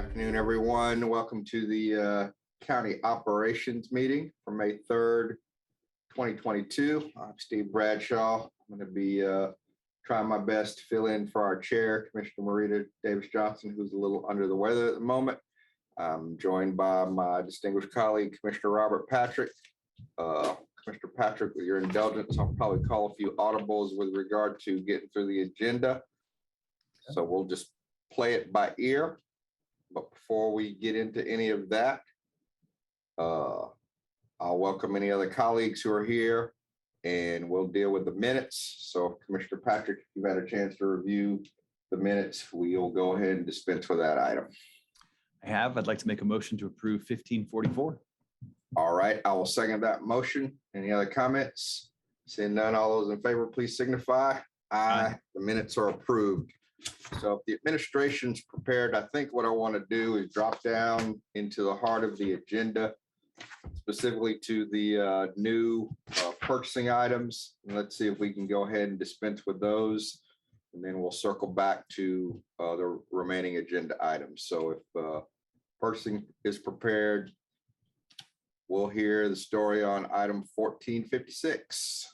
Afternoon, everyone. Welcome to the County Operations Meeting for May 3rd, 2022. I'm Steve Bradshaw. I'm going to be trying my best to fill in for our chair, Commissioner Marita Davis Johnson, who's a little under the weather at the moment. I'm joined by my distinguished colleague, Commissioner Robert Patrick. Commissioner Patrick, with your indulgence, I'll probably call a few audibles with regard to getting through the agenda. So we'll just play it by ear. But before we get into any of that, I'll welcome any other colleagues who are here and we'll deal with the minutes. So Commissioner Patrick, if you've had a chance to review the minutes, we'll go ahead and dispense with that item. I have. I'd like to make a motion to approve 1544. All right, I will second that motion. Any other comments? Seeing none, all those in favor, please signify. Aye. The minutes are approved. So if the administration's prepared, I think what I want to do is drop down into the heart of the agenda, specifically to the new purchasing items. And let's see if we can go ahead and dispense with those. And then we'll circle back to the remaining agenda items. So if purchasing is prepared, we'll hear the story on item 1456.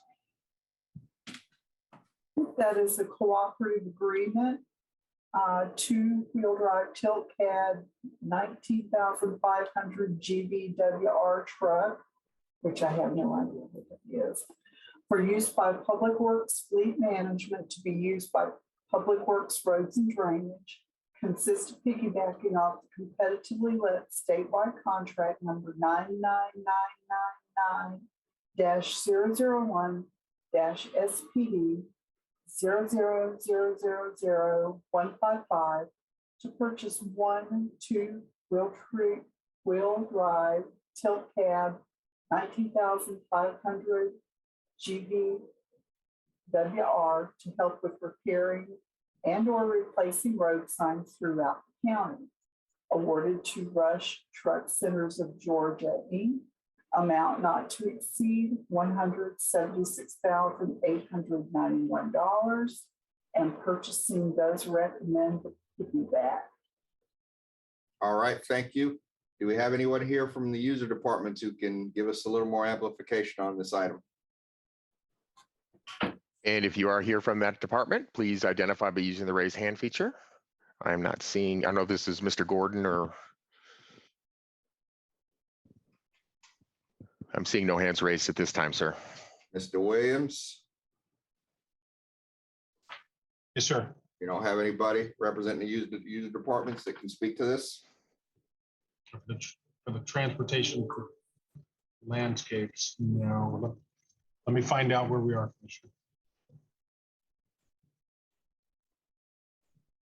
That is a cooperative agreement, two-wheel drive tilt cab, 19,500 GVWR truck, which I have no idea what that is, for use by Public Works Fleet Management to be used by Public Works Roads and Drainage, consists of piggybacking off the competitively let statewide contract number 99999-001-SPD 0000155 to purchase one two-wheel drive tilt cab 19,500 GVWR to help with repairing and or replacing road signs throughout the county. Awarded to Rush Truck Centers of Georgia, Inc. Amount not to exceed $176,891 and purchasing does recommend to do that. All right, thank you. Do we have anyone here from the user departments who can give us a little more amplification on this item? And if you are here from that department, please identify by using the raise hand feature. I'm not seeing, I don't know if this is Mr. Gordon or I'm seeing no hands raised at this time, sir. Mr. Williams? Yes, sir. You don't have anybody representing the user departments that can speak to this? For the transportation for landscapes, no. Let me find out where we are, Commissioner.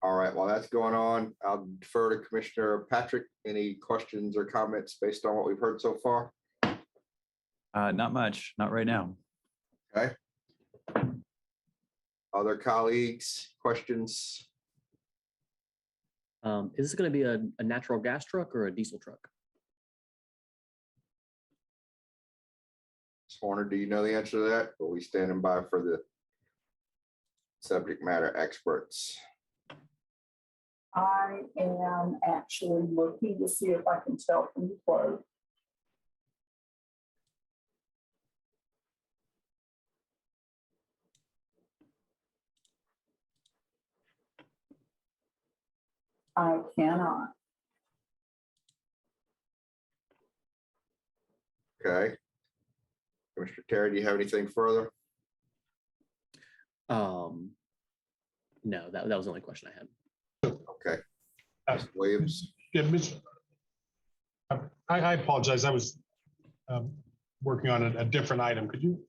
All right, while that's going on, I'll defer to Commissioner Patrick. Any questions or comments based on what we've heard so far? Not much, not right now. Okay. Other colleagues, questions? Is this going to be a natural gas truck or a diesel truck? Ms. Horner, do you know the answer to that? Or are we standing by for the subject matter experts? I am actually looking to see if I can tell from the quote. I cannot. Okay. Commissioner Terry, do you have anything further? No, that was the only question I had. Okay. Mr. Williams? Yeah, I apologize. I was working on a different item. Could you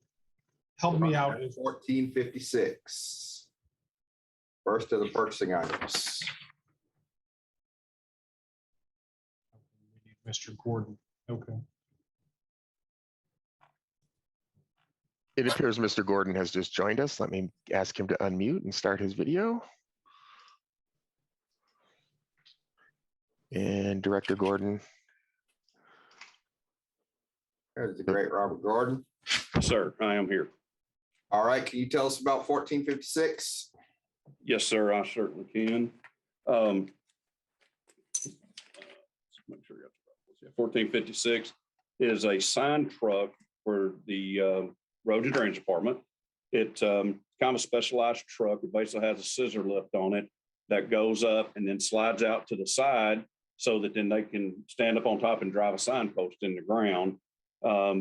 help me out? 1456. First of the purchasing items. Mr. Gordon. Okay. It appears Mr. Gordon has just joined us. Let me ask him to unmute and start his video. And Director Gordon. There's the great Robert Gordon. Sir, I am here. All right, can you tell us about 1456? Yes, sir, I certainly can. 1456 is a sign truck for the road and drainage department. It kind of a specialized truck. It basically has a scissor lift on it that goes up and then slides out to the side so that then they can stand up on top and drive a signpost in the ground.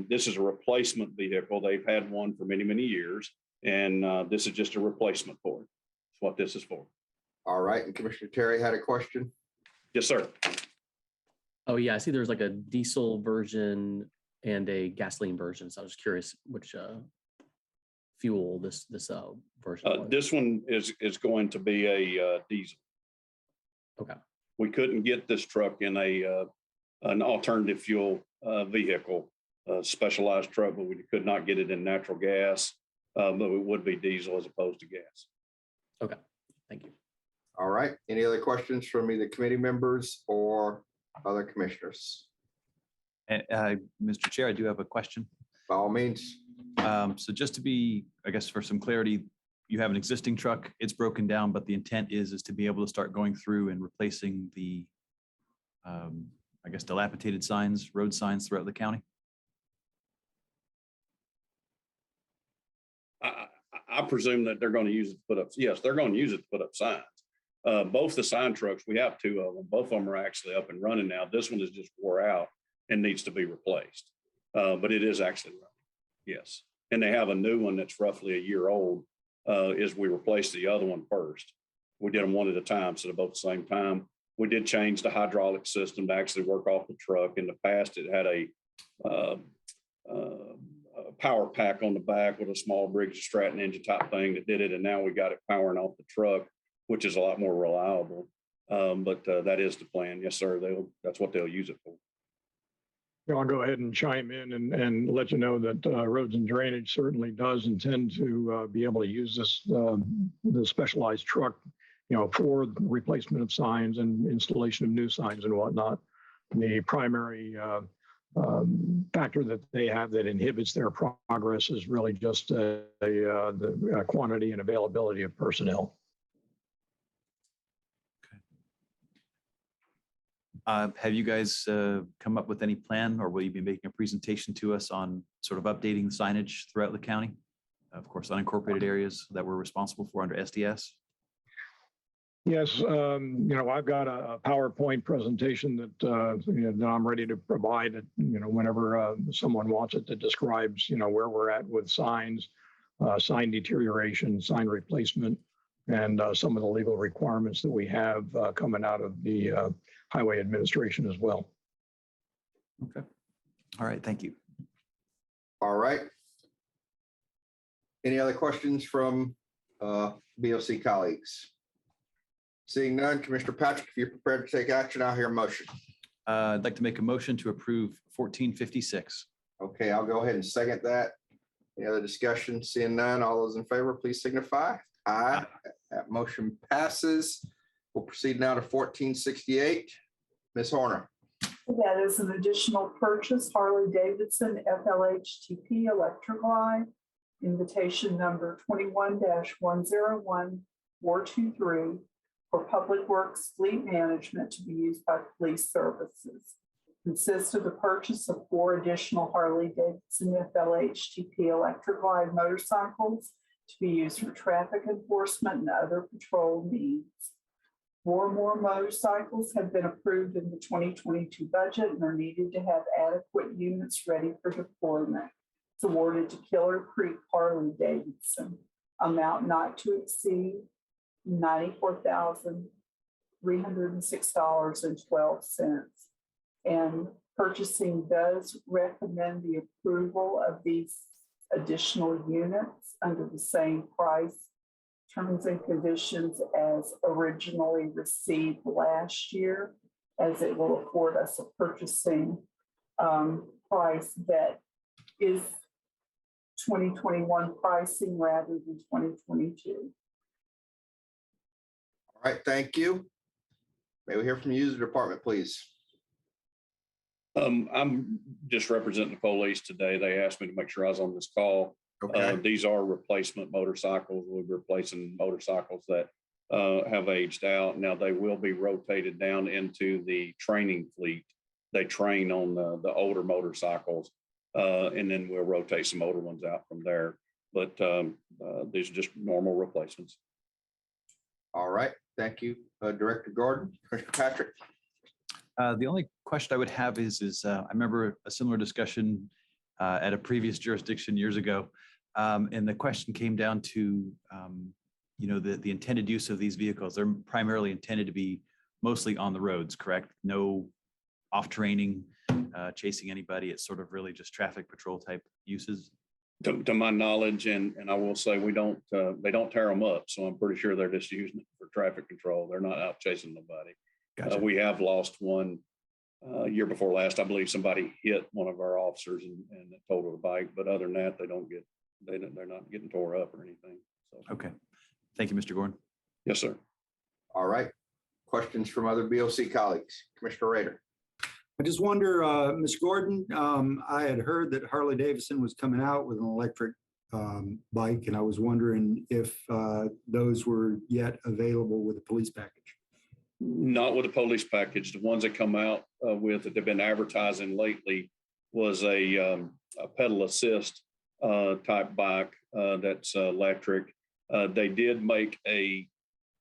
This is a replacement vehicle. They've had one for many, many years, and this is just a replacement for it. That's what this is for. All right, and Commissioner Terry had a question? Yes, sir. Oh, yeah, I see there's like a diesel version and a gasoline version. So I was just curious which fuel this version was. This one is going to be a diesel. Okay. We couldn't get this truck in an alternative fuel vehicle, a specialized truck, but we could not get it in natural gas, but it would be diesel as opposed to gas. Okay, thank you. All right, any other questions from either committee members or other commissioners? And Mr. Chair, I do have a question. By all means. So just to be, I guess, for some clarity, you have an existing truck, it's broken down, but the intent is to be able to start going through and replacing the, I guess, dilapidated signs, road signs throughout the county? I presume that they're going to use it to put up, yes, they're going to use it to put up signs. Both the sign trucks, we have two of them. Both of them are actually up and running now. This one is just wore out and needs to be replaced. But it is actually running, yes. And they have a new one that's roughly a year old as we replaced the other one first. We did them one at a time, so they're both the same time. We did change the hydraulic system to actually work off the truck. In the past, it had a power pack on the back with a small Briggs & Stratton engine type thing that did it. And now we got it powering off the truck, which is a lot more reliable. But that is the plan. Yes, sir. That's what they'll use it for. I'll go ahead and chime in and let you know that Roads and Drainage certainly does intend to be able to use this the specialized truck, for the replacement of signs and installation of new signs and whatnot. The primary factor that they have that inhibits their progress is really just the quantity and availability of personnel. Have you guys come up with any plan, or will you be making a presentation to us on sort of updating the signage throughout the county? Of course, unincorporated areas that we're responsible for under SDS. Yes, I've got a PowerPoint presentation that I'm ready to provide. Whenever someone wants it, that describes where we're at with signs, sign deterioration, sign replacement, and some of the legal requirements that we have coming out of the Highway Administration as well. Okay. All right. Thank you. All right. Any other questions from BOC colleagues? Seeing none, Commissioner Patrick, if you're prepared to take action, I'll hear a motion. I'd like to make a motion to approve 1456. Okay, I'll go ahead and second that. Any other discussion? Seeing none, all those in favor, please signify. Aye. That motion passes. We'll proceed now to 1468. Ms. Horner. That is an additional purchase, Harley-Davidson FLHTP Electric Line, invitation number 21-101423 for Public Works Fleet Management to be used by police services. Consists of the purchase of 4 additional Harley-Davidson FLHTP Electric Line motorcycles to be used for traffic enforcement and other patrol needs. 4 more motorcycles have been approved in the 2022 budget and are needed to have adequate units ready for deployment. It's awarded to Killer Creek Harley-Davidson, amount not to exceed $94,306.12. And purchasing does recommend the approval of these additional units under the same price, terms and conditions as originally received last year, as it will afford us a purchasing price that is 2021 pricing rather than 2022. All right, thank you. May we hear from the user department, please? I'm just representing the police today. They asked me to make sure I was on this call. Okay. These are replacement motorcycles. We'll be replacing motorcycles that have aged out. Now they will be rotated down into the training fleet they train on the older motorcycles. And then we'll rotate some older ones out from there. But these are just normal replacements. All right, thank you, Director Gordon. Commissioner Patrick. The only question I would have is I remember a similar discussion at a previous jurisdiction years ago. And the question came down to, the intended use of these vehicles. They're primarily intended to be mostly on the roads, correct? No off training, chasing anybody. It's sort of really just traffic patrol type uses. To my knowledge, and I will say they don't tear them up. So I'm pretty sure they're just using it for traffic control. They're not out chasing nobody. Gotcha. We have lost one year before last. I believe somebody hit one of our officers and it totaled a bike. But other than that, they're not getting tore up or anything. So. Okay. Thank you, Mr. Gordon. Yes, sir. All right. Questions from other BOC colleagues? Commissioner Rader. I just wonder, Ms. Gordon, I had heard that Harley Davidson was coming out with an electric bike, and I was wondering if those were yet available with a police package. Not with a police package. The ones that come out with that they've been advertising lately was a pedal assist type bike that's electric. They did make a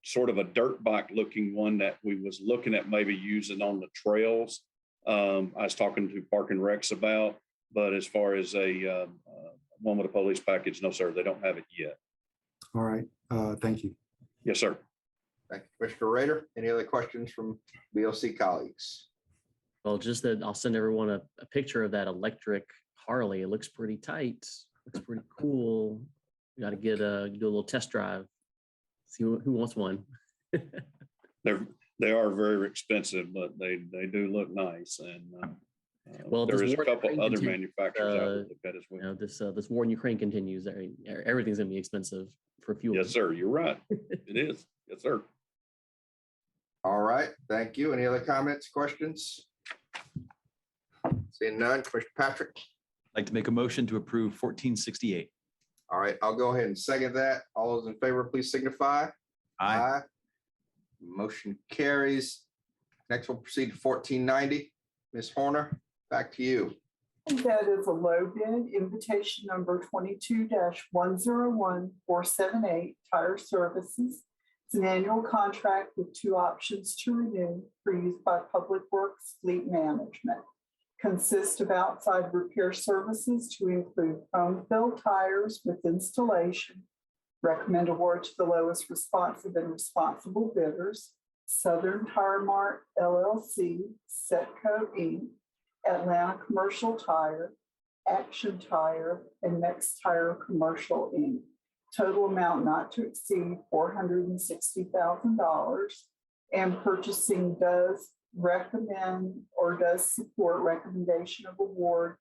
sort of a dirt bike looking one that we was looking at maybe using on the trails. I was talking to Park and Recs about, but as far as a one with a police package, no, sir, they don't have it yet. All right. Thank you. Yes, sir. Thank you, Commissioner Rader. Any other questions from BOC colleagues? Well, just that I'll send everyone a picture of that electric Harley. It looks pretty tight. Looks pretty cool. You got to do a little test drive. See who wants one. They are very expensive, but they do look nice. And well, there is a war couple in other Ukraine manufacturers out there that as well. This war in Ukraine continues. Everything's gonna be expensive for fuel. Yes, sir. You're right. It is. Yes, sir. All right, thank you. Any other comments, questions? Seeing none, Commissioner Patrick. I'd like to make a motion to approve 1468. All right, I'll go ahead and second that. All those in favor, please signify. Aye. Motion carries. Next, we'll proceed to 1490. Ms. Horner, back to you. And that is a low bid invitation number 22-101478 Tire Services. It's an annual contract with 2 options to renew for use by Public Works Fleet Management. Consists of outside repair services to include foam filled tires with installation. Recommend award to the lowest responsive and responsible bidders. Southern Tire Mart LLC, Setco Inc., Atlanta Commercial Tire, Action Tire, and Next Tire Commercial Inc. Total amount not to exceed $460,000. And purchasing does recommend or does support recommendation of award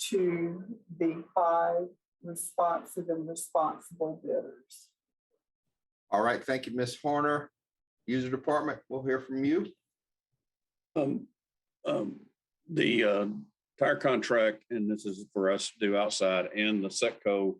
to the 5 responsive and responsible bidders. All right, thank you, Ms. Horner. User Department, we'll hear from you. The tire contract, and this is for us to do outside, and the Setco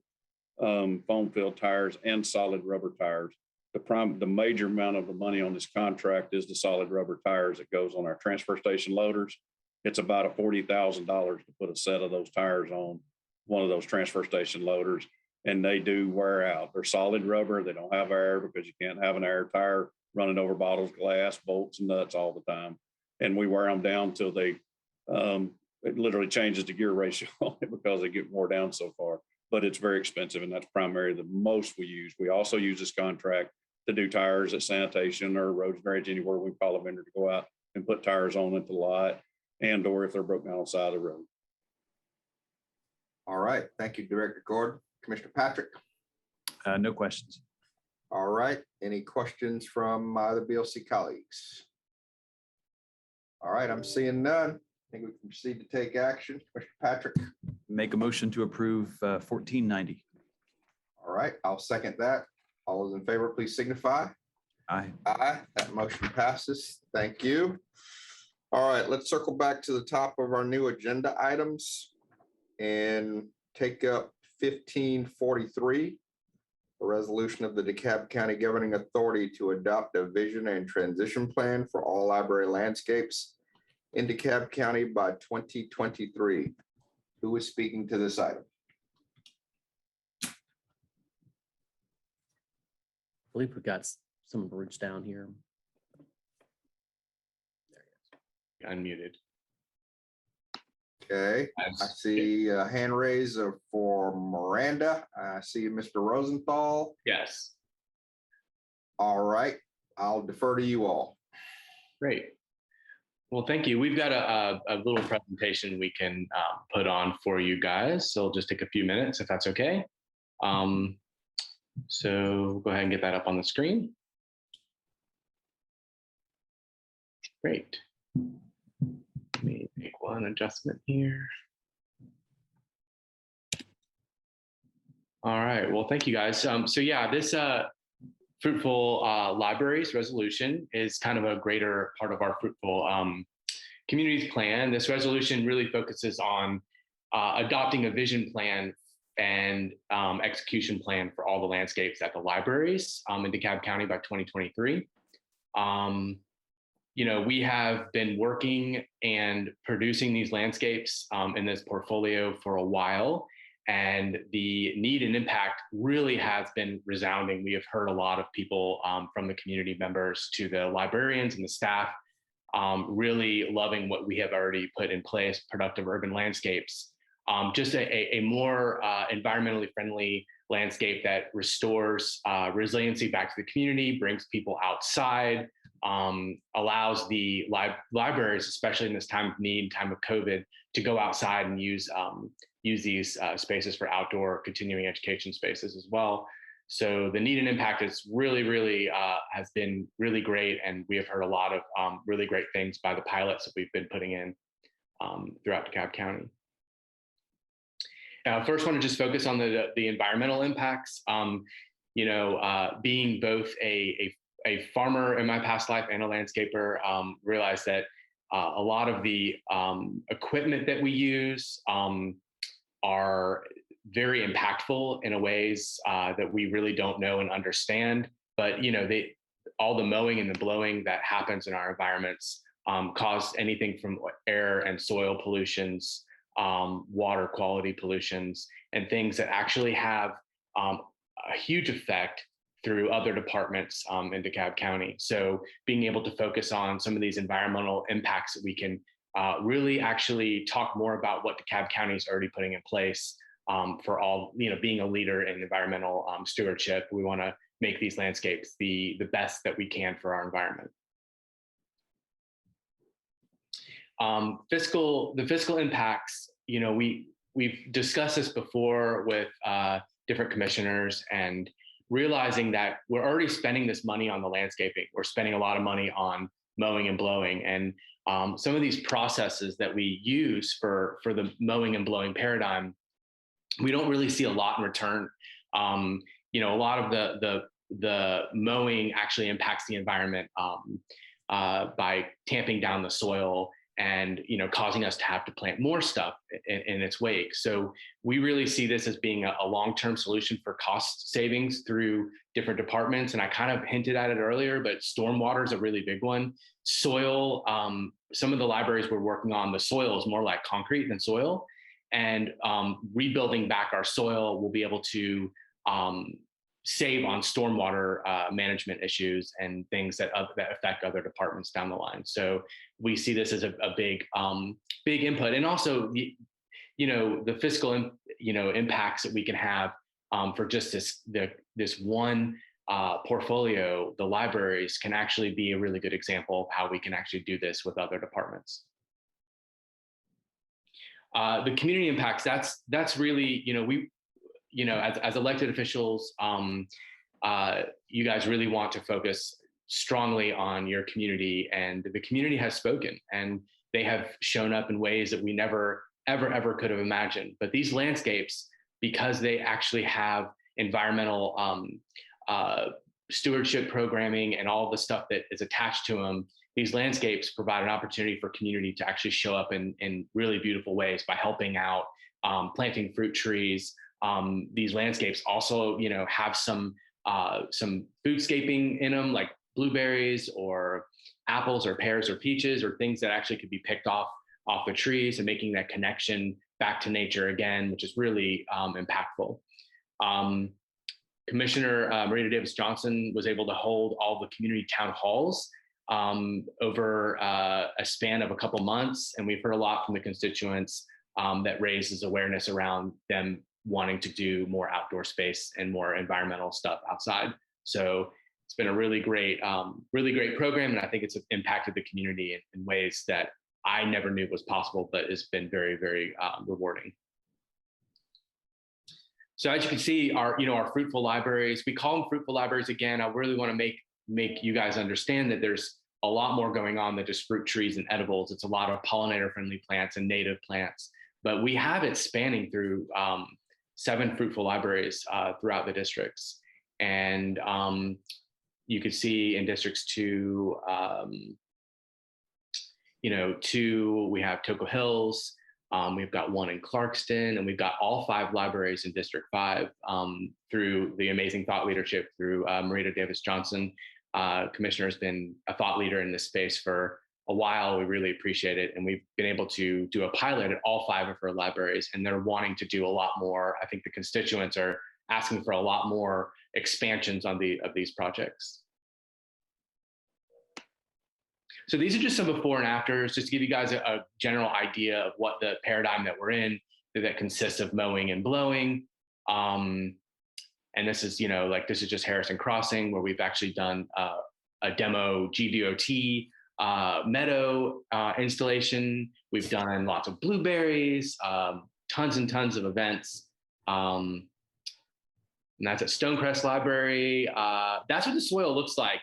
foam filled tires and solid rubber tires. The major amount of the money on this contract is the solid rubber tires that goes on our transfer station loaders. It's about $40,000 to put a set of those tires on one of those transfer station loaders, and they do wear out. They're solid rubber. They don't have air because you can't have an air tire running over bottles, glass, bolts, and nuts all the time. And we wear them down till they, it literally changes the gear ratio because they get wore down so far. But it's very expensive, and that's primarily the most we use. We also use this contract to do tires at sanitation or roads and drainage, anywhere we call a vendor to go out and put tires on at the lot, and or if they're broken down on the side of the road. All right, thank you, Director Gordon. Commissioner Patrick. No questions. All right, any questions from the BOC colleagues? All right, I'm seeing none. I think we can proceed to take action. Commissioner Patrick. Make a motion to approve 1490. All right, I'll second that. All those in favor, please signify. Aye. Aye, that motion passes. Thank you. All right, let's circle back to the top of our new agenda items and take up 1543, a resolution of the DeKalb County Governing Authority to adopt a vision and transition plan for all library landscapes in DeKalb County by 2023. Who is speaking to this item? I believe we've got some words down here. Unmuted. Okay, I see a hand raise for Miranda. I see Mr. Rosenthal. Yes. All right, I'll defer to you all. Great. Well, thank you. We've got a little presentation we can put on for you guys. So it'll just take a few minutes if that's okay. So go ahead and get that up on the screen. Great. Let me make one adjustment here. All right. Well, thank you guys. So yeah, this Fruitful Libraries resolution is kind of a greater part of our Fruitful Communities plan. This resolution really focuses on adopting a vision plan and execution plan for all the landscapes at the libraries in DeKalb County by 2023. You know, we have been working and producing these landscapes in this portfolio for a while, and the need and impact really has been resounding. We have heard a lot of people from the community members to the librarians and the staff really loving what we have already put in place, productive urban landscapes. Just a more environmentally friendly landscape that restores resiliency back to the community, brings people outside, allows the libraries, especially in this time of need, time of COVID, to go outside and use these spaces for outdoor continuing education spaces as well. So the need and impact is really has been really great, and we have heard a lot of really great things by the pilots that we've been putting in throughout DeKalb County. First, want to just focus on the environmental impacts. You know, being both a farmer in my past life and a landscaper, realized that a lot of the equipment that we use are very impactful in a ways that we really don't know and understand. But you know, all the mowing and the blowing that happens in our environments cause anything from air and soil pollutions, water quality pollutions, and things that actually have a huge effect through other departments in DeKalb County. So being able to focus on some of these environmental impacts that we can really actually talk more about what DeKalb County is already putting in place for all, you know, being a leader in environmental stewardship. We want to make these landscapes the best that we can for our environment. The fiscal impacts, you know, we've discussed this before with different commissioners, and realizing that we're already spending this money on the landscaping. We're spending a lot of money on mowing and blowing, and some of these processes that we use for the mowing and blowing paradigm, we don't really see a lot in return. You know, a lot of the mowing actually impacts the environment by tamping down the soil and, you know, causing us to have to plant more stuff in its wake. So we really see this as being a long-term solution for cost savings through different departments. And I kind of hinted at it earlier, but stormwater is a really big one. Soil, some of the libraries we're working on, the soil is more like concrete than soil. And rebuilding back our soil will be able to save on stormwater management issues and things that affect other departments down the line. So we see this as a big input, and also, you know, the fiscal, you know, impacts that we can have for just this one portfolio. The libraries can actually be a really good example of how we can actually do this with other departments. The community impacts, that's really, you know, you know, as elected officials, you guys really want to focus strongly on your community, and the community has spoken, and they have shown up in ways that we never, ever could have imagined. But these landscapes, because they actually have environmental stewardship programming and all the stuff that is attached to them, these landscapes provide an opportunity for community to actually show up in really beautiful ways by helping out, planting fruit trees. These landscapes also, you know, have some foodscaping in them, like blueberries or apples or pears or peaches or things that actually could be picked off the trees and making that connection back to nature again, which is really impactful. Commissioner Marita Davis Johnson was able to hold all the community town halls over a span of a couple months. And we've heard a lot from the constituents that raises awareness around them wanting to do more outdoor space and more environmental stuff outside. So it's been a really great program. And I think it's impacted the community in ways that I never knew was possible, but it's been very, very rewarding. So as you can see, our fruitful libraries, we call them fruitful libraries. Again, I really want to make you guys understand that there's a lot more going on than just fruit trees and edibles. It's a lot of pollinator friendly plants and native plants, but we have it spanning through 7 fruitful libraries throughout the districts. And you can see in districts 2, 2, we have Toco Hills. We've got 1 in Clarkson, and we've got all 5 libraries in District 5 through the amazing thought leadership through Marita Davis Johnson. Commissioner has been a thought leader in this space for a while. We really appreciate it. And we've been able to do a pilot at all 5 of her libraries, and they're wanting to do a lot more. I think the constituents are asking for a lot more expansions of these projects. So these are just some before and afters, just to give you guys a general idea of what the paradigm that we're in, that consists of mowing and blowing. And this is, this is just Harrison Crossing, where we've actually done a demo GVOT meadow installation. We've done lots of blueberries, tons and tons of events. And that's at Stonecrest Library. That's what the soil looks like.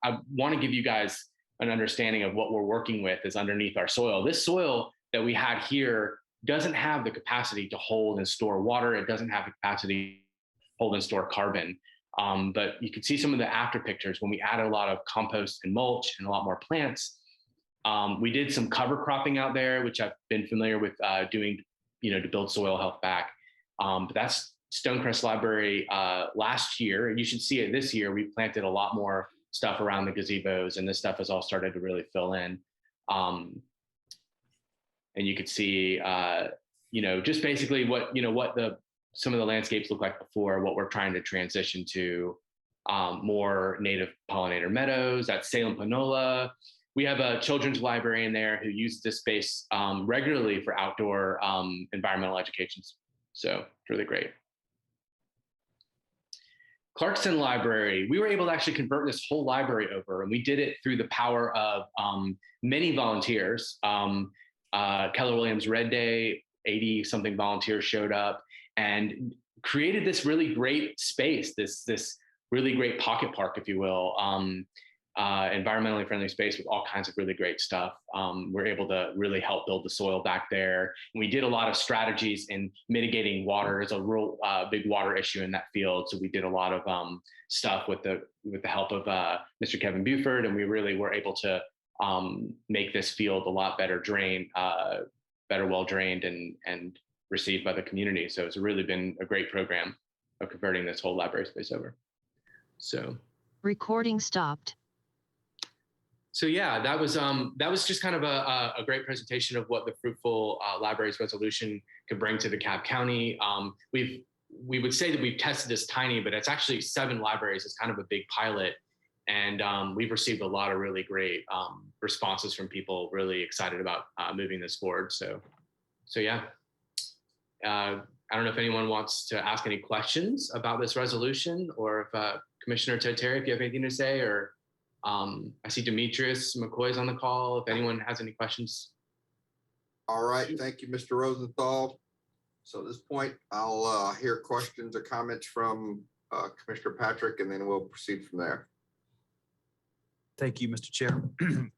I want to give you guys an understanding of what we're working with is underneath our soil. This soil that we had here doesn't have the capacity to hold and store water. It doesn't have the capacity to hold and store carbon. But you can see some of the after pictures when we added a lot of compost and mulch and a lot more plants. We did some cover cropping out there, which I've been familiar with doing, to build soil health back. But that's Stonecrest Library last year. And you should see it this year. We planted a lot more stuff around the gazebos, and this stuff has all started to really fill in. And you could see, just basically what some of the landscapes look like before, what we're trying to transition to more native pollinator meadows. That's Salem Panola. We have a children's librarian there who uses this space regularly for outdoor environmental education. So it's really great. Clarkson Library, we were able to actually convert this whole library over, and we did it through the power of many volunteers. Keller Williams Red Day, 80 something volunteers showed up and created this really great space, this really great pocket park, if you will, environmentally friendly space with all kinds of really great stuff. We're able to really help build the soil back there. And we did a lot of strategies in mitigating water. It's a real big water issue in that field. So we did a lot of stuff with the help of Mr. Kevin Buford, and we really were able to make this field a lot better drained, better well drained and received by the community. So it's really been a great program of converting this whole library space over. So recording stopped. So yeah, that was just kind of a great presentation of what the Fruitful Libraries resolution could bring to DeKalb County. We would say that we've tested this tiny, but it's actually 7 libraries. It's kind of a big pilot, and we've received a lot of really great responses from people really excited about moving this forward. So yeah, I don't know if anyone wants to ask any questions about this resolution, or if Commissioner Ted Terry, if you have anything to say, or I see Demetrius McCoy's on the call. If anyone has any questions. All right, thank you, Mr. Rosenthal. So at this point, I'll hear questions or comments from Commissioner Patrick, and then we'll proceed from there. Thank you, Mr. Chair.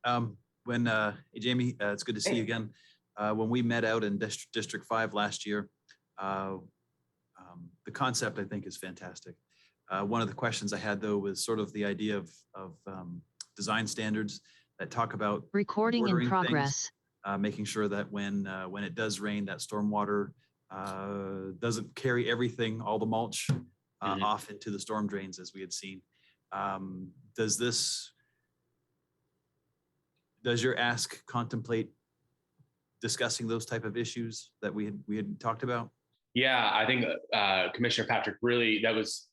Hey, Jamie, it's good to see you again. When we met out in District 5 last year, the concept, I think, is fantastic. One of the questions I had, though, was sort of the idea of design standards that talk about recording in progress, making sure that when it does rain, that stormwater doesn't carry everything, all the mulch, off into the storm drains, as we had seen. Does this Does your ask contemplate discussing those type of issues that we had talked about? Yeah, I think Commissioner Patrick, really, that was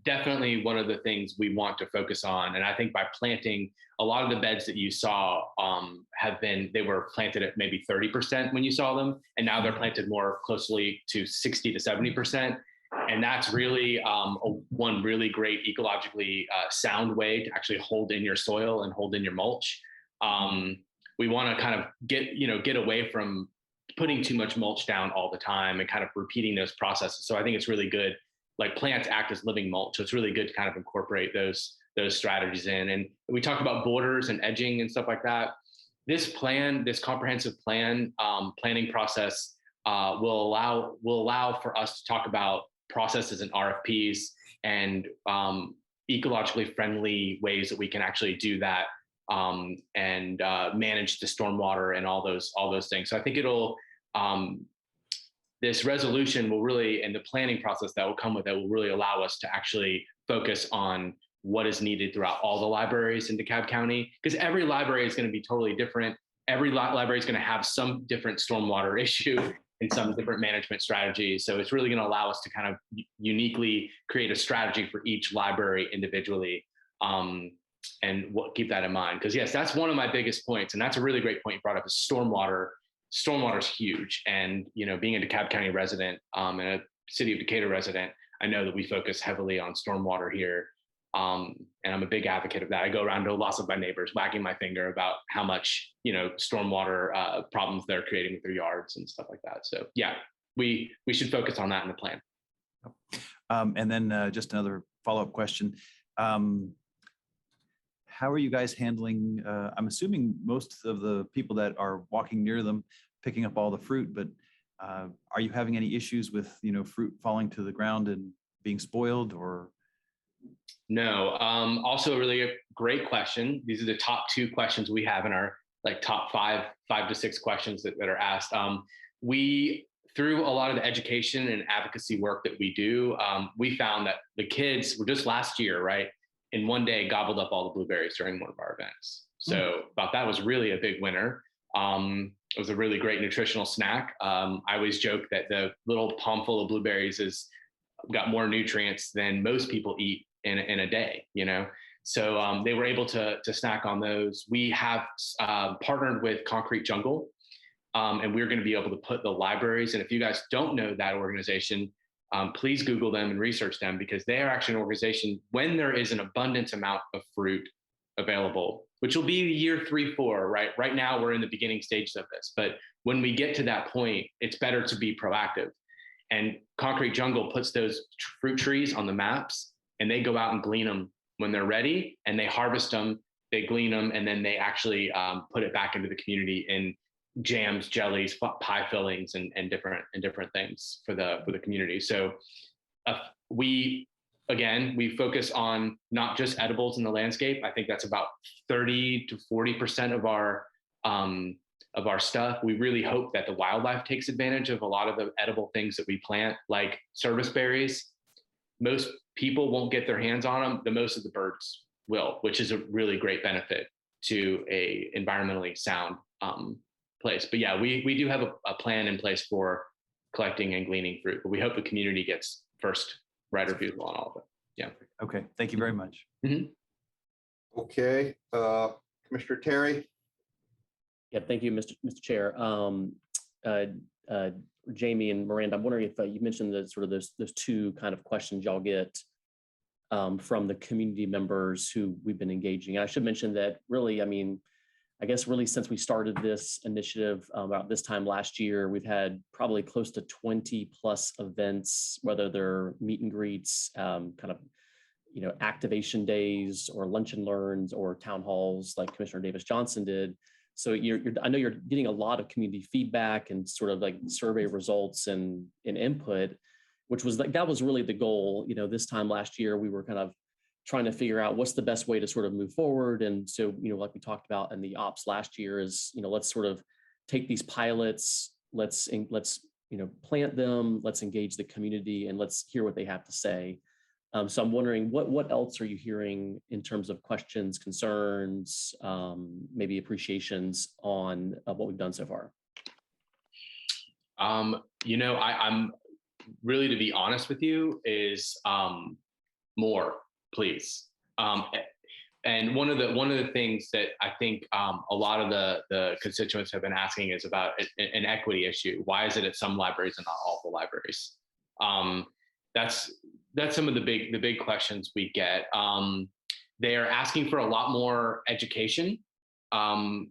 definitely one of the things we want to focus on. And I think by planting a lot of the beds that you saw they were planted at maybe 30% when you saw them, and now they're planted more closely to 60 to 70%. And that's really one really great ecologically sound way to actually hold in your soil and hold in your mulch. We want to kind of get away from putting too much mulch down all the time and kind of repeating those processes. So I think it's really good. Like, plants act as living mulch. So it's really good to kind of incorporate those strategies in. And we talked about borders and edging and stuff like that. This comprehensive planning process will allow for us to talk about processes and RFPs and ecologically friendly ways that we can actually do that and manage the stormwater and all those things. So I think this resolution will really, and the planning process that will come with it, will really allow us to actually focus on what is needed throughout all the libraries in DeKalb County, because every library is going to be totally different. Every library is going to have some different stormwater issue and some different management strategies. So it's really going to allow us to kind of uniquely create a strategy for each library individually. And keep that in mind, because yes, that's one of my biggest points, and that's a really great point you brought up, is stormwater. Stormwater is huge, and being a DeKalb County resident and a city of Decatur resident, I know that we focus heavily on stormwater here, and I'm a big advocate of that. I go around to lots of my neighbors wagging my finger about how much stormwater problems they're creating with their yards and stuff like that. So yeah, we should focus on that in the plan. And then just another follow-up question. How are you guys handling, I'm assuming most of the people that are walking near them, picking up all the fruit, but are you having any issues with, fruit falling to the ground and being spoiled, or? No, also a really great question. These are the top 2 questions we have in our top 5 to 6 questions that are asked. We, through a lot of the education and advocacy work that we do, we found that the kids were just last year, right, in one day gobbled up all the blueberries during one of our events. So thought that was really a big winner. It was a really great nutritional snack. I always joke that the little palmful of blueberries has got more nutrients than most people eat in a day, So they were able to snack on those. We have partnered with Concrete Jungle, and we're going to be able to put the libraries. And if you guys don't know that organization, please Google them and research them, because they are actually an organization, when there is an abundant amount of fruit available, which will be year 3, 4, right? Right now, we're in the beginning stages of this. But when we get to that point, it's better to be proactive. And Concrete Jungle puts those fruit trees on the maps, and they go out and glean them when they're ready, and they harvest them, they glean them, and then they actually put it back into the community in jams, jellies, pie fillings, and different things for the community. So we focus on not just edibles in the landscape. I think that's about 30 to 40% of our stuff. We really hope that the wildlife takes advantage of a lot of the edible things that we plant, like service berries. Most people won't get their hands on them. The most of the birds will, which is a really great benefit to a environmentally sound place. But yeah, we do have a plan in place for collecting and gleaning fruit, but we hope the community gets first right refusal on all of it. Yeah. Okay. Thank you very much. Mm-hmm. Okay. Commissioner Terry? Yeah, thank you, Mr. Chair. Jamie and Miranda, I'm wondering if you mentioned that sort of those 2 kind of questions y'all get from the community members who we've been engaging. And I should mention that really, I guess really since we started this initiative about this time last year, we've had probably close to 20 plus events, whether they're meet and greets, activation days or lunch and learns or town halls like Commissioner Davis Johnson did. So I know you're getting a lot of community feedback and sort of like survey results and input, which was that was really the goal. This time last year, we were kind of trying to figure out what's the best way to sort of move forward. And so, like we talked about in the ops last year is, let's sort of take these pilots, let's plant them, let's engage the community, and let's hear what they have to say. So I'm wondering what else are you hearing in terms of questions, concerns, maybe appreciations on what we've done so far? I'm really, to be honest with you, is more, please. And one of the things that I think a lot of the constituents have been asking is about an equity issue. Why is it at some libraries and not all the libraries? That's some of the big questions we get. They are asking for a lot more education on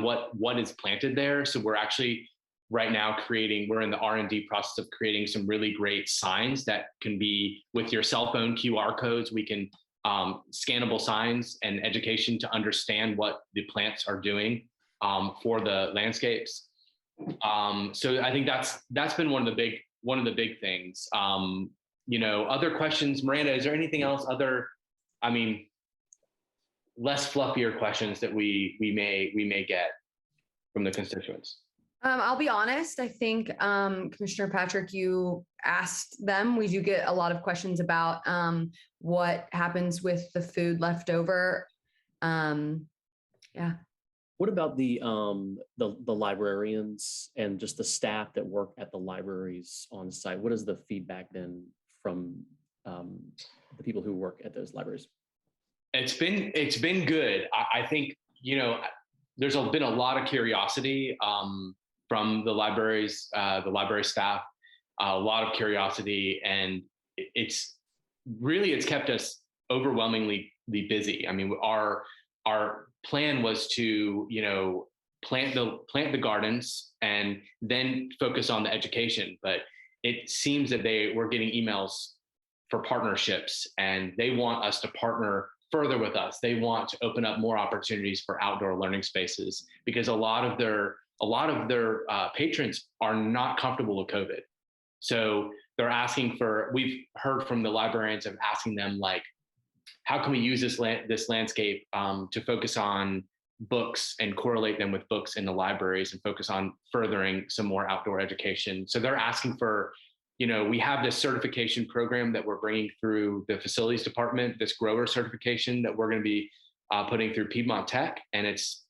what is planted there. So we're actually right now we're in the R&D process of creating some really great signs that can be with your cell phone QR codes. We can scannable signs and education to understand what the plants are doing for the landscapes. So I think that's been one of the big things. Other questions, Miranda, is there anything else less fluffier questions that we may get from the constituents? I'll be honest. I think, Commissioner Patrick, you asked them. We do get a lot of questions about what happens with the food left over. Yeah. What about the librarians and just the staff that work at the libraries on site? What has the feedback been from the people who work at those libraries? It's been good. I think, there's been a lot of curiosity from the libraries, the library staff, a lot of curiosity, and it's kept us overwhelmingly busy. I mean, our plan was to, plant the gardens and then focus on the education, but it seems that we're getting emails for partnerships, and they want us to partner further with us. They want to open up more opportunities for outdoor learning spaces, because a lot of their patrons are not comfortable with COVID. So they're asking we've heard from the librarians of asking them, like, how can we use this landscape to focus on books and correlate them with books in the libraries and focus on furthering some more outdoor education. So they're asking for, we have this certification program that we're bringing through the facilities department, this grower certification that we're going to be putting through Piedmont Tech. And it's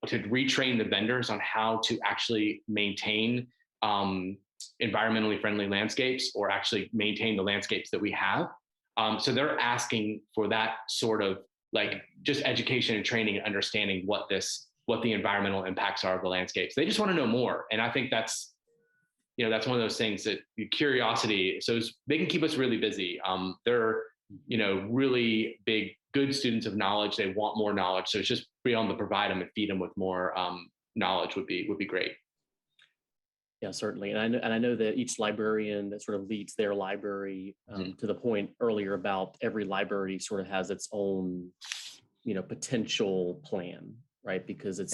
to retrain the vendors on how to actually maintain environmentally friendly landscapes, or actually maintain the landscapes that we have. So they're asking for that sort of like just education and training and understanding what the environmental impacts are of the landscapes. They just want to know more. And I think that's one of those things that curiosity, so they can keep us really busy. They're, really big, good students of knowledge. They want more knowledge. So it's just be able to provide them and feed them with more knowledge would be great. Yeah, certainly. And I know that each librarian that sort of leads their library, to the point earlier about every library sort of has its own, potential plan, right? Because it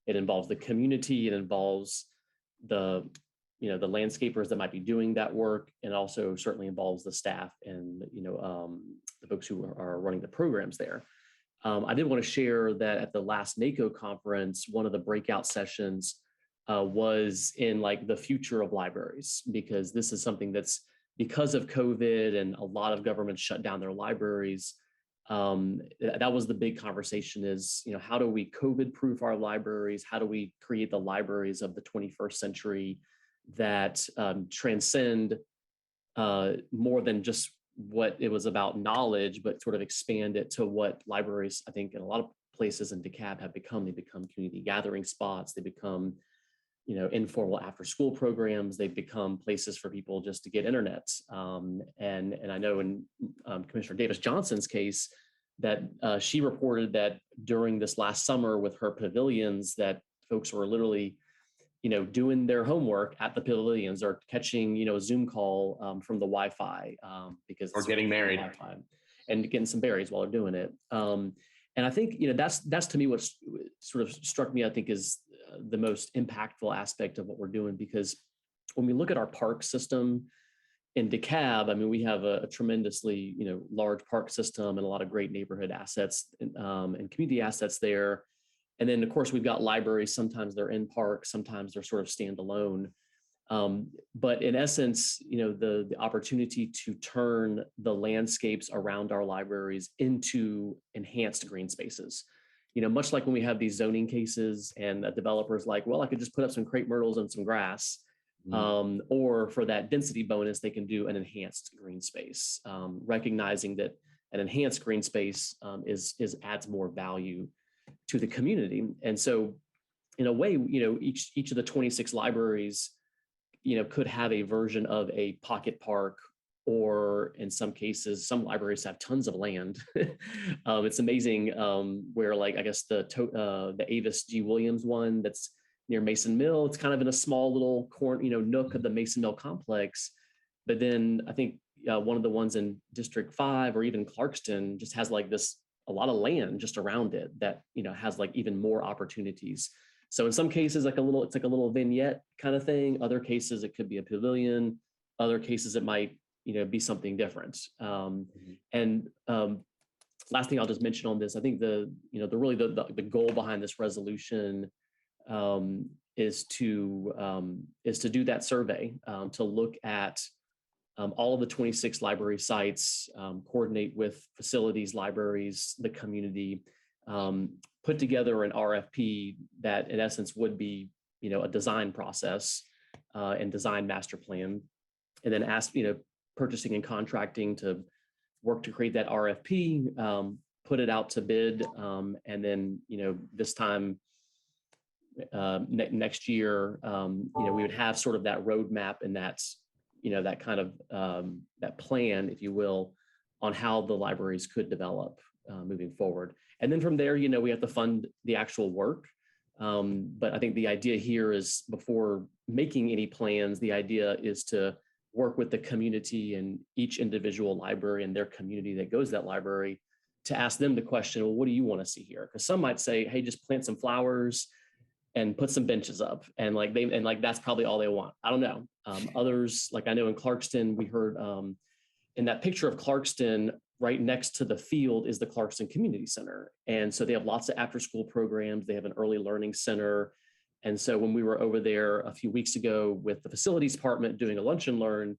involves the community, it involves the landscapers that might be doing that work, and also certainly involves the staff and, the folks who are running the programs there. I did want to share that at the last NACO conference, one of the breakout sessions was in like the future of libraries, because this is something that's, because of COVID and a lot of governments shut down their libraries. That was the big conversation is, how do we COVID proof our libraries? How do we create the libraries of the 21st century that transcend more than just what it was about knowledge, but sort of expand it to what libraries, I think in a lot of places in DeKalb have become. They become community gathering spots. They become informal after school programs. They've become places for people just to get internet. And I know in Commissioner Davis Johnson's case that she reported that during this last summer with her pavilions that folks were literally, doing their homework at the pavilions or catching, a Zoom call from the Wi-Fi because or getting married Wi-Fi, and getting some berries while they're doing it. And I think, that's to me what sort of struck me, I think, is the most impactful aspect of what we're doing, because when we look at our park system in DeKalb, I mean, we have a tremendously, large park system and a lot of great neighborhood assets and community assets there. And then, of course, we've got libraries. Sometimes they're in parks, sometimes they're sort of standalone. But in essence, the opportunity to turn the landscapes around our libraries into enhanced green spaces. Much like when we have these zoning cases and a developer's like, well, I could just put up some crepe myrtles and some grass. Or for that density bonus, they can do an enhanced green space, recognizing that an enhanced green space adds more value to the community. And so in a way, each of the 26 libraries, could have a version of a pocket park, or in some cases, some libraries have tons of land. It's amazing where, like, I guess the Avis G. Williams one that's near Mason Mill, it's kind of in a small little nook of the Mason Mill complex. But then I think one of the ones in District 5 or even Clarkston just has like a lot of land just around it that, has like even more opportunities. So in some cases, it's like a little vignette kind of thing. Other cases, it could be a pavilion. Other cases, it might, be something different. And last thing I'll just mention on this, I think the goal behind this resolution is to do that survey, to look at all of the 26 library sites, coordinate with facilities, libraries, the community, put together an RFP that in essence would be, a design process and design master plan, and then ask, purchasing and contracting to work to create that RFP, put it out to bid, and then, this time next year, we would have sort of that roadmap and that's, that kind of that plan, if you will, on how the libraries could develop moving forward. And then from there, we have to fund the actual work. But I think the idea here is, before making any plans, the idea is to work with the community and each individual library and their community that goes to that library, to ask them the question, well, what do you want to see here? Because some might say, hey, just plant some flowers and put some benches up. And that's probably all they want. I don't know. Others, like I know in Clarkston, we heard in that picture of Clarkston, right next to the field is the Clarkson Community Center. And so they have lots of after school programs. They have an early learning center. And so when we were over there a few weeks ago with the facilities department doing a lunch and learn,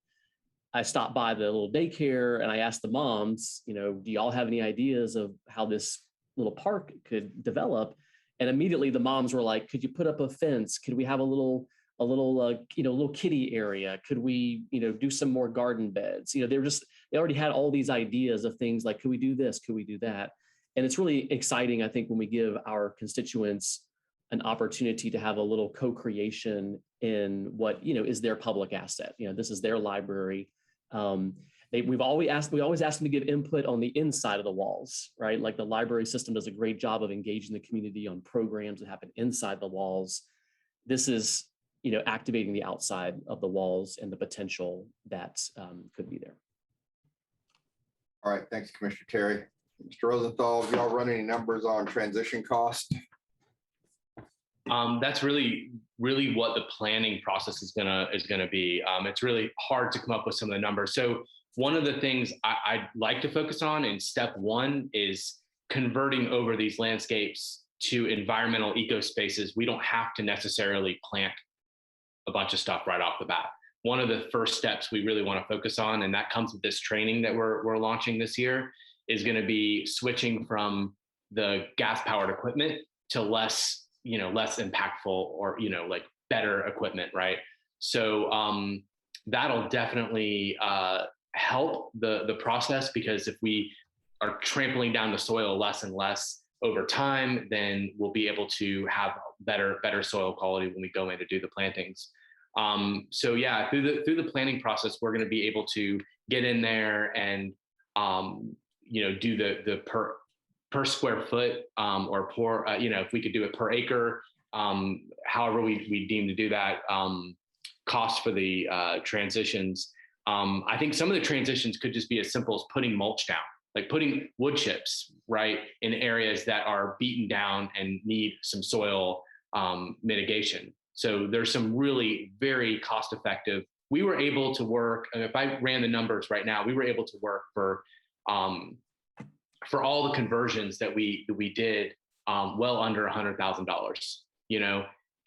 I stopped by the little daycare and I asked the moms, do y'all have any ideas of how this little park could develop? And immediately the moms were like, could you put up a fence? Could we have a little kitty area? Could we, do some more garden beds? They already had all these ideas of things like, could we do this? Could we do that? And it's really exciting, I think, when we give our constituents an opportunity to have a little co-creation in what, is their public asset. This is their library. We always ask them to give input on the inside of the walls, right? Like the library system does a great job of engaging the community on programs that happen inside the walls. This is, activating the outside of the walls and the potential that could be there. All right, thanks, Commissioner Terry. Mr. Rosenthal, have y'all run any numbers on transition cost? That's really what the planning process is gonna be. It's really hard to come up with some of the numbers. So one of the things I'd like to focus on in step one is converting over these landscapes to environmental eco spaces. We don't have to necessarily plant a bunch of stuff right off the bat. One of the first steps we really want to focus on, and that comes with this training that we're launching this year, is going to be switching from the gas-powered equipment to less impactful or, better equipment, right? So that'll definitely help the process, because if we are trampling down the soil less and less over time, then we'll be able to have better soil quality when we go in to do the plantings. So yeah, through the planning process, we're going to be able to get in there and do the per square foot or if we could do it per acre, however we deem to do that, cost for the transitions. I think some of the transitions could just be as simple as putting mulch down, like putting wood chips, right, in areas that are beaten down and need some soil mitigation. So there's some really very cost effective. We were able to work, and if I ran the numbers right now, we were able to work for all the conversions that we did well under $100,000,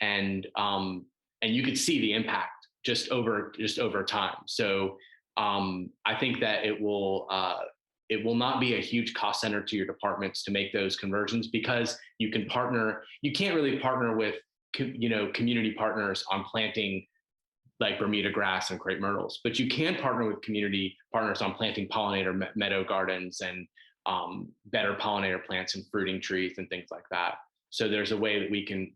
and you could see the impact just over time. So I think that it will not be a huge cost center to your departments to make those conversions, because you can partner. You can't really partner with community partners on planting like Bermuda grass and crepe myrtles, but you can partner with community partners on planting pollinator meadow gardens and better pollinator plants and fruiting trees and things like that. So there's a way that we can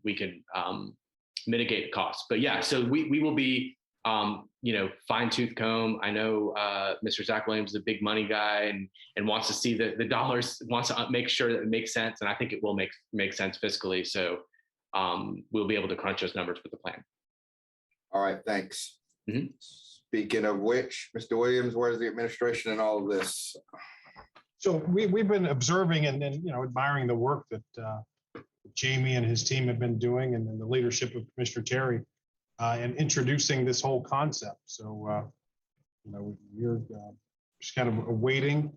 mitigate the costs. But yeah, so we will be fine tooth comb. I know Mr. Zach Williams is a big money guy and wants to see the dollars, wants to make sure that it makes sense, and I think it will make sense fiscally. So we'll be able to crunch those numbers with the plan. All right, thanks. Mm-hmm. Speaking of which, Mr. Williams, where's the administration in all of this? So we've been observing and admiring the work that Jamie and his team have been doing, and then the leadership of Commissioner Terry and introducing this whole concept. So we're just kind of awaiting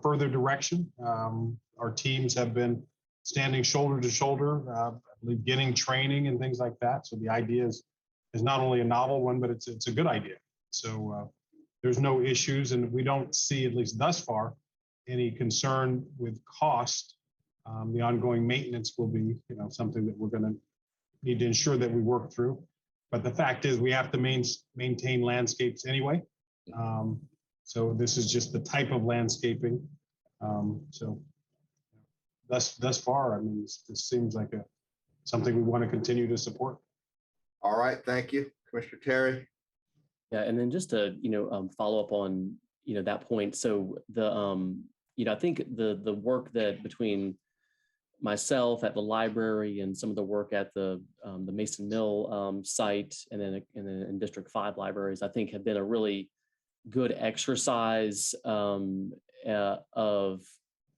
further direction. Our teams have been standing shoulder to shoulder, getting training and things like that. So the idea is not only a novel one, but it's a good idea. So there's no issues, and we don't see, at least thus far, any concern with cost. The ongoing maintenance will be, something that we're going to need to ensure that we work through. But the fact is, we have to maintain landscapes anyway. So this is just the type of landscaping. So thus far, I mean, this seems like something we want to continue to support. All right, thank you, Commissioner Terry. Yeah, and then just to follow up on that point. So I think the work that between myself at the library and some of the work at the Mason Mill site and then in District 5 libraries, I think have been a really good exercise of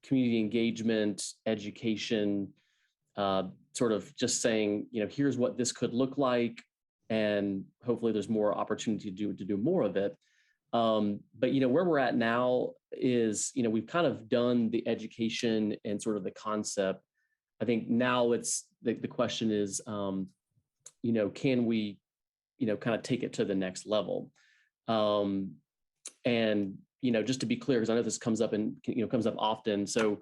community engagement, education, sort of just saying, here's what this could look like, and hopefully there's more opportunity to do more of it. But where we're at now is, we've kind of done the education and sort of the concept. I think now it's the question is, can we, kind of take it to the next level? And just to be clear, because I know this comes up often. So,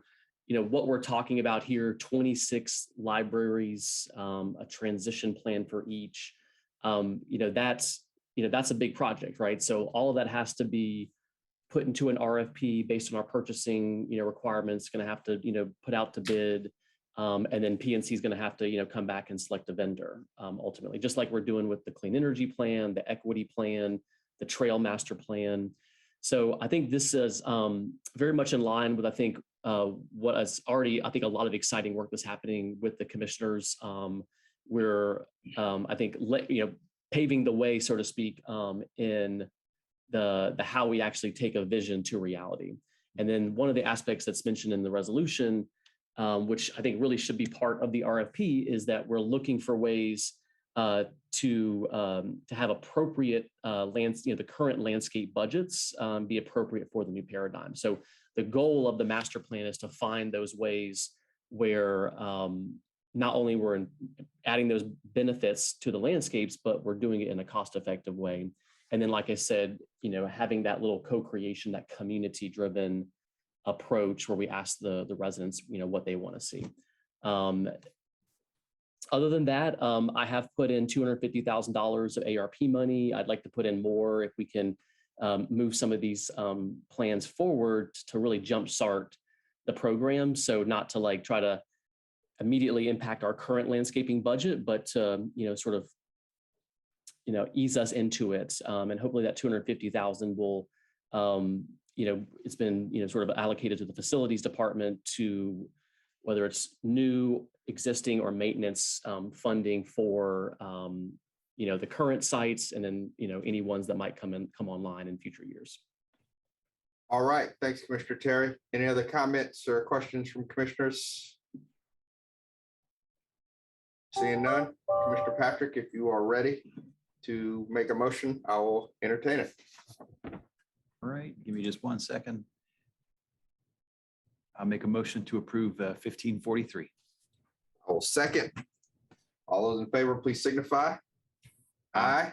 what we're talking about here, 26 libraries, a transition plan for each. That's a big project, right? So all of that has to be put into an RFP based on our purchasing, requirements. Going to have to, put out to bid, and then PNC is going to have to, come back and select a vendor ultimately, just like we're doing with the clean energy plan, the equity plan, the trail master plan. So I think this is very much in line with, I think, what is already, I think, a lot of exciting work that's happening with the commissioners. We're, I think, paving the way, so to speak, in the how we actually take a vision to reality. And then one of the aspects that's mentioned in the resolution, which I think really should be part of the RFP, is that we're looking for ways to have appropriate the current landscape budgets be appropriate for the new paradigm. So the goal of the master plan is to find those ways where not only we're adding those benefits to the landscapes, but we're doing it in a cost-effective way. And then, like I said, having that little co-creation, that community-driven approach where we ask the residents, what they want to see. Other than that, I have put in $250,000 of ARP money. I'd like to put in more if we can move some of these plans forward to really jumpstart the program. So not to try to immediately impact our current landscaping budget, but sort of ease us into it, and hopefully that 250,000 will it's been sort of allocated to the facilities department to whether it's new, existing, or maintenance funding for the current sites, and then any ones that might come online in future years. All right, thanks, Commissioner Terry. Any other comments or questions from commissioners? Seeing none, Commissioner Patrick, if you are ready to make a motion, I will entertain it. All right, give me just 1 second. I'll make a motion to approve 1543. I will second. All those in favor, please signify. Aye.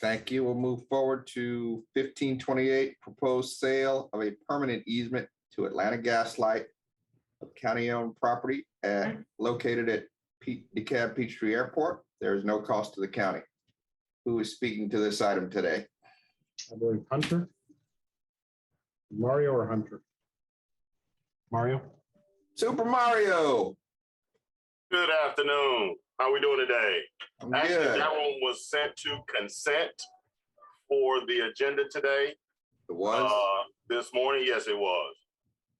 Thank you. We'll move forward to 1528, proposed sale of a permanent easement to Atlanta Gas Light of county-owned property located at DeKalb Peachtree Airport. There is no cost to the county. Who is speaking to this item today? I believe Hunter. Mario or Hunter? Mario? Super Mario. Good afternoon. How we doing today? I'm Actually, good. that one was sent to consent for the agenda today. It was? This morning, yes, it was.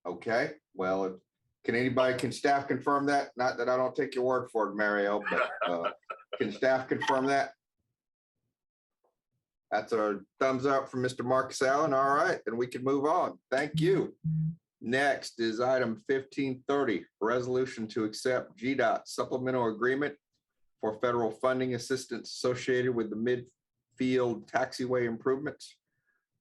Okay, well, can staff confirm that? Not that I don't take your word for it, Mario, but can staff confirm that? That's a thumbs up from Mr. Marcus Allen. All right, then we can move on. Thank you. Next is item 1530, resolution to accept GDOT supplemental agreement for federal funding assistance associated with the midfield taxiway improvements,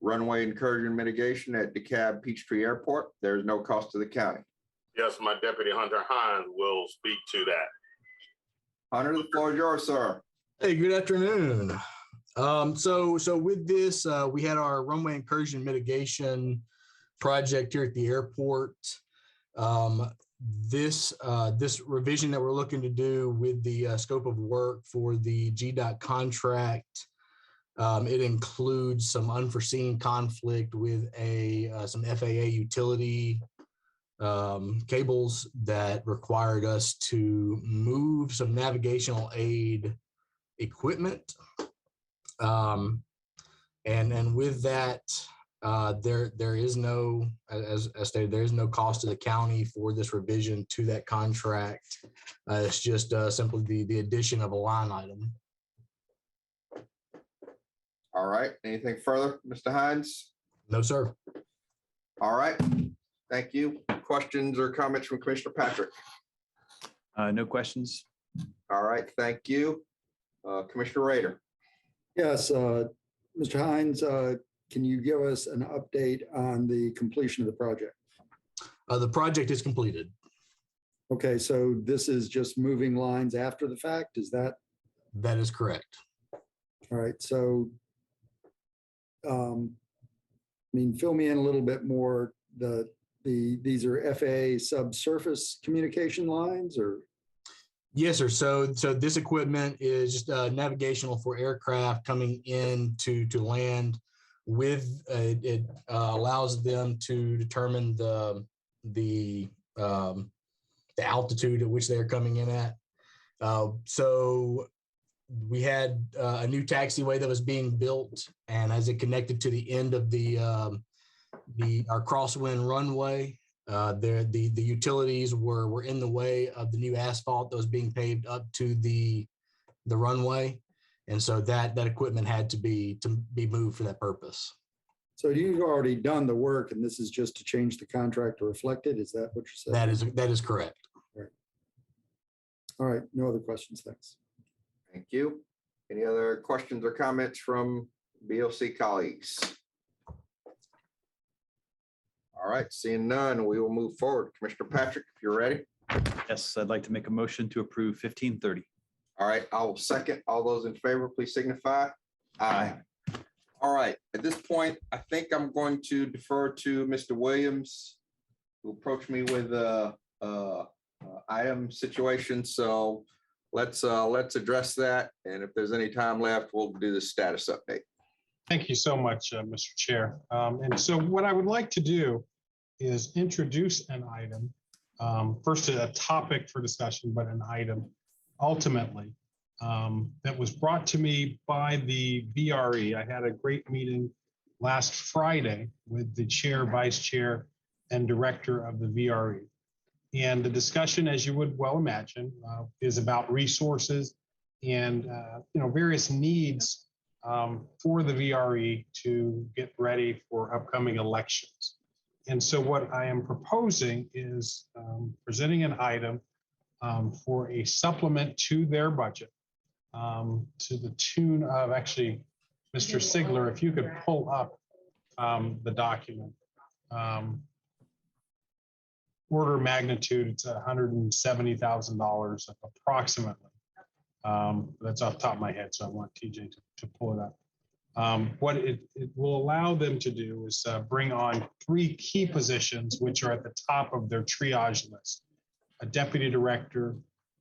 runway incursion mitigation at DeKalb Peachtree Airport. There is no cost to the county. Yes, my deputy Hunter Hines will speak to that. Hunter, the floor is yours, sir. Hey, good afternoon. So with this, we had our runway incursion mitigation project here at the airport. This revision that we're looking to do with the scope of work for the GDOT contract, it includes some unforeseen conflict with some FAA utility cables that required us to move some navigational aid equipment. And with that, there is no, as stated, there is no cost to the county for this revision to that contract. It's just simply the addition of a line item. All right, anything further, Mr. Hines? No, sir. All right, thank you. Questions or comments from Commissioner Patrick? No questions. All right, thank you. Commissioner Rader. Yes, Mr. Hines, can you give us an update on the completion of the project? The project is completed. Okay, so this is just moving lines after the fact, is that? That is correct. All right, so, fill me in a little bit more. These are FAA subsurface communication lines, or? Yes, sir. So this equipment is just navigational for aircraft coming in to land. With it allows them to determine the altitude at which they're coming in at. So we had a new taxiway that was being built, and as it connected to the end of our crosswind runway, the utilities were in the way of the new asphalt that was being paved up to the runway. And so that equipment had to be moved for that purpose. So you've already done the work and this is just to change the contract to reflect it? Is that what you're saying? That is correct. All right. All right, no other questions, thanks. Thank you. Any other questions or comments from BOC colleagues? All right, seeing none, we will move forward. Commissioner Patrick, if you're ready. Yes, I'd like to make a motion to approve 1530. All right, I will second. All those in favor, please signify. Aye. All right, at this point, I think I'm going to defer to Mr. Williams, who approached me with a item situation. So let's address that. And if there's any time left, we'll do the status update. Thank you so much, Mr. Chair. And so what I would like to do is introduce an item, first a topic for discussion, but an item ultimately that was brought to me by the VRE. I had a great meeting last Friday with the chair, vice chair, and director of the VRE. And the discussion, as you would well imagine, is about resources and various needs for the VRE to get ready for upcoming elections. And so what I am proposing is presenting an item for a supplement to their budget to the tune of, actually, Mr. Sigler, if you could pull up the document. Order of magnitude, it's $170,000 approximately. That's off the top of my head, so I want TJ to pull it up. What it will allow them to do is bring on 3 key positions, which are at the top of their triage list: a deputy director,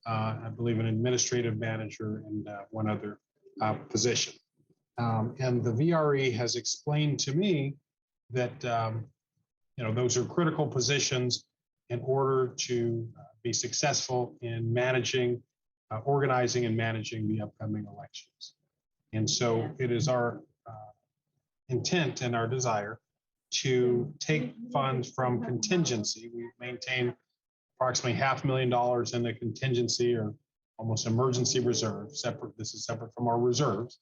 I believe an administrative manager, and one other position. And the VRE has explained to me that those are critical positions in order to be successful in managing, organizing and managing the upcoming elections. And so it is our intent and our desire to take funds from contingency. We maintain approximately $500,000 in the contingency or almost emergency reserve, separate. This is separate from our reserves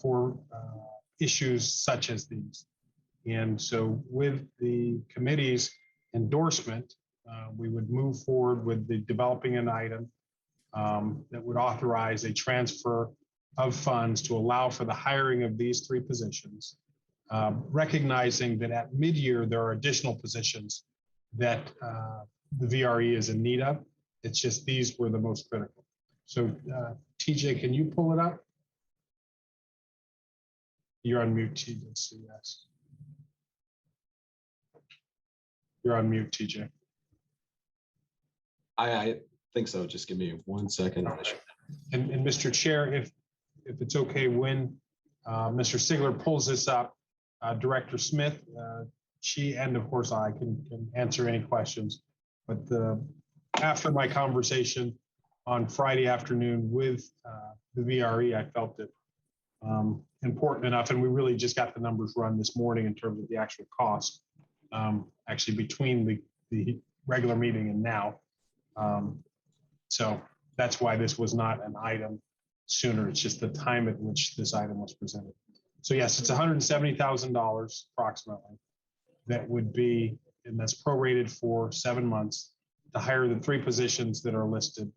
for issues such as these. And so with the committee's endorsement, we would move forward with the developing an item that would authorize a transfer of funds to allow for the hiring of these 3 positions, recognizing that at mid-year, there are additional positions that the VRE is in need of. It's just these were the most critical. So TJ, can you pull it up? You're on mute, TJ. So yes. You're on mute, TJ. I think so. Just give me 1 second. And Mr. Chair, if it's okay, when Mr. Sigler pulls this up, Director Smith, she and of course I can answer any questions. But after my conversation on Friday afternoon with the VRE, I felt it important enough, and we really just got the numbers run this morning in terms of the actual cost, actually between the regular meeting and now. So that's why this was not an item sooner. It's just the time at which this item was presented. So yes, it's $170,000 approximately that would be, and that's prorated for 7 months to hire the 3 positions that are listed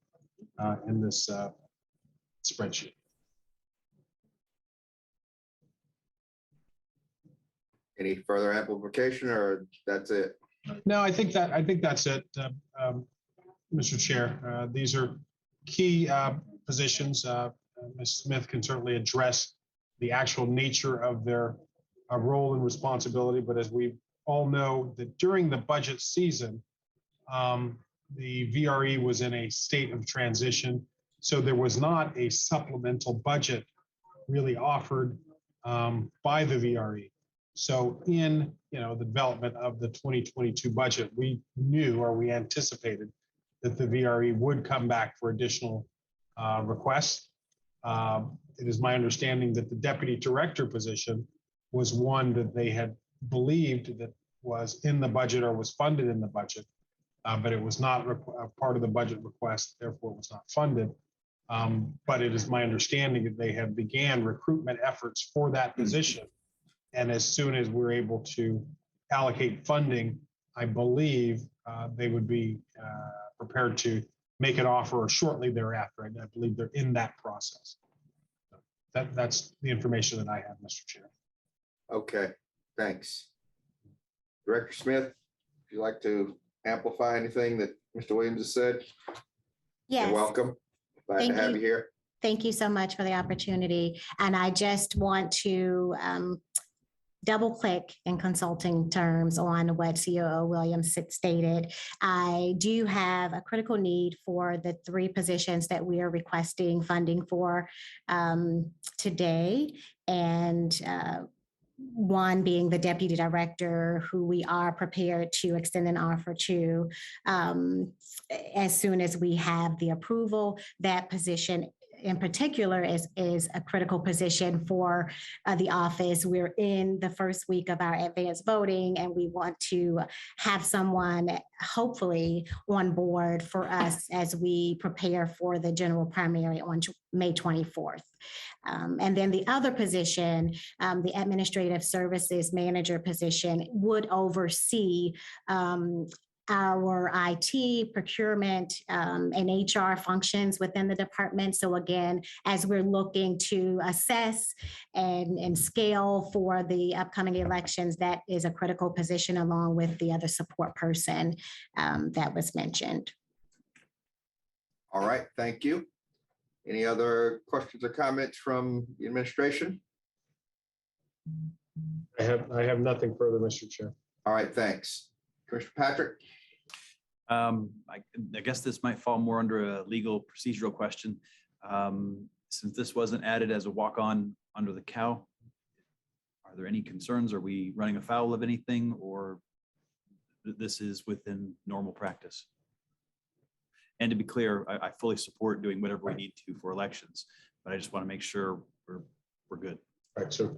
in this spreadsheet. Any further amplification, or that's it? No, I think that's it, Mr. Chair. These are key positions. Ms. Smith can certainly address the actual nature of their role and responsibility, but as we all know, that during the budget season, the VRE was in a state of transition, so there was not a supplemental budget really offered by the VRE. So in the development of the 2022 budget, we knew, or we anticipated, that the VRE would come back for additional requests. It is my understanding that the deputy director position was one that they had believed that was in the budget or was funded in the budget, but it was not part of the budget request, therefore it was not funded. But it is my understanding that they have began recruitment efforts for that position. And as soon as we're able to allocate funding, I believe they would be prepared to make an offer shortly thereafter. I believe they're in that process. That's the information that I have, Mr. Chair. Okay, thanks. Director Smith, if you'd like to amplify anything that Mr. Williams has said. Yes. You're welcome. Glad to have you here. Thank you so much for the opportunity. And I just want to double click in consulting terms on what COO Williams stated. I do have a critical need for the 3 positions that we are requesting funding for today. And one being the deputy director, who we are prepared to extend an offer to as soon as we have the approval. That position in particular is a critical position for the office. We're in the first week of our advanced voting, and we want to have someone hopefully on board for us as we prepare for the general primary on May 24th. And then the other position, the administrative services manager position, would oversee our IT, procurement, and HR functions within the department. So again, as we're looking to assess and scale for the upcoming elections, that is a critical position along with the other support person that was mentioned. All right, thank you. Any other questions or comments from the administration? I have nothing further, Mr. Chair. All right, thanks. Commissioner Patrick? I guess this might fall more under a legal procedural question. Since this wasn't added as a walk-on under the cow, are there any concerns? Are we running afoul of anything, or this is within normal practice? And to be clear, I fully support doing whatever we need to for elections, but I just want to make sure we're good. All right, so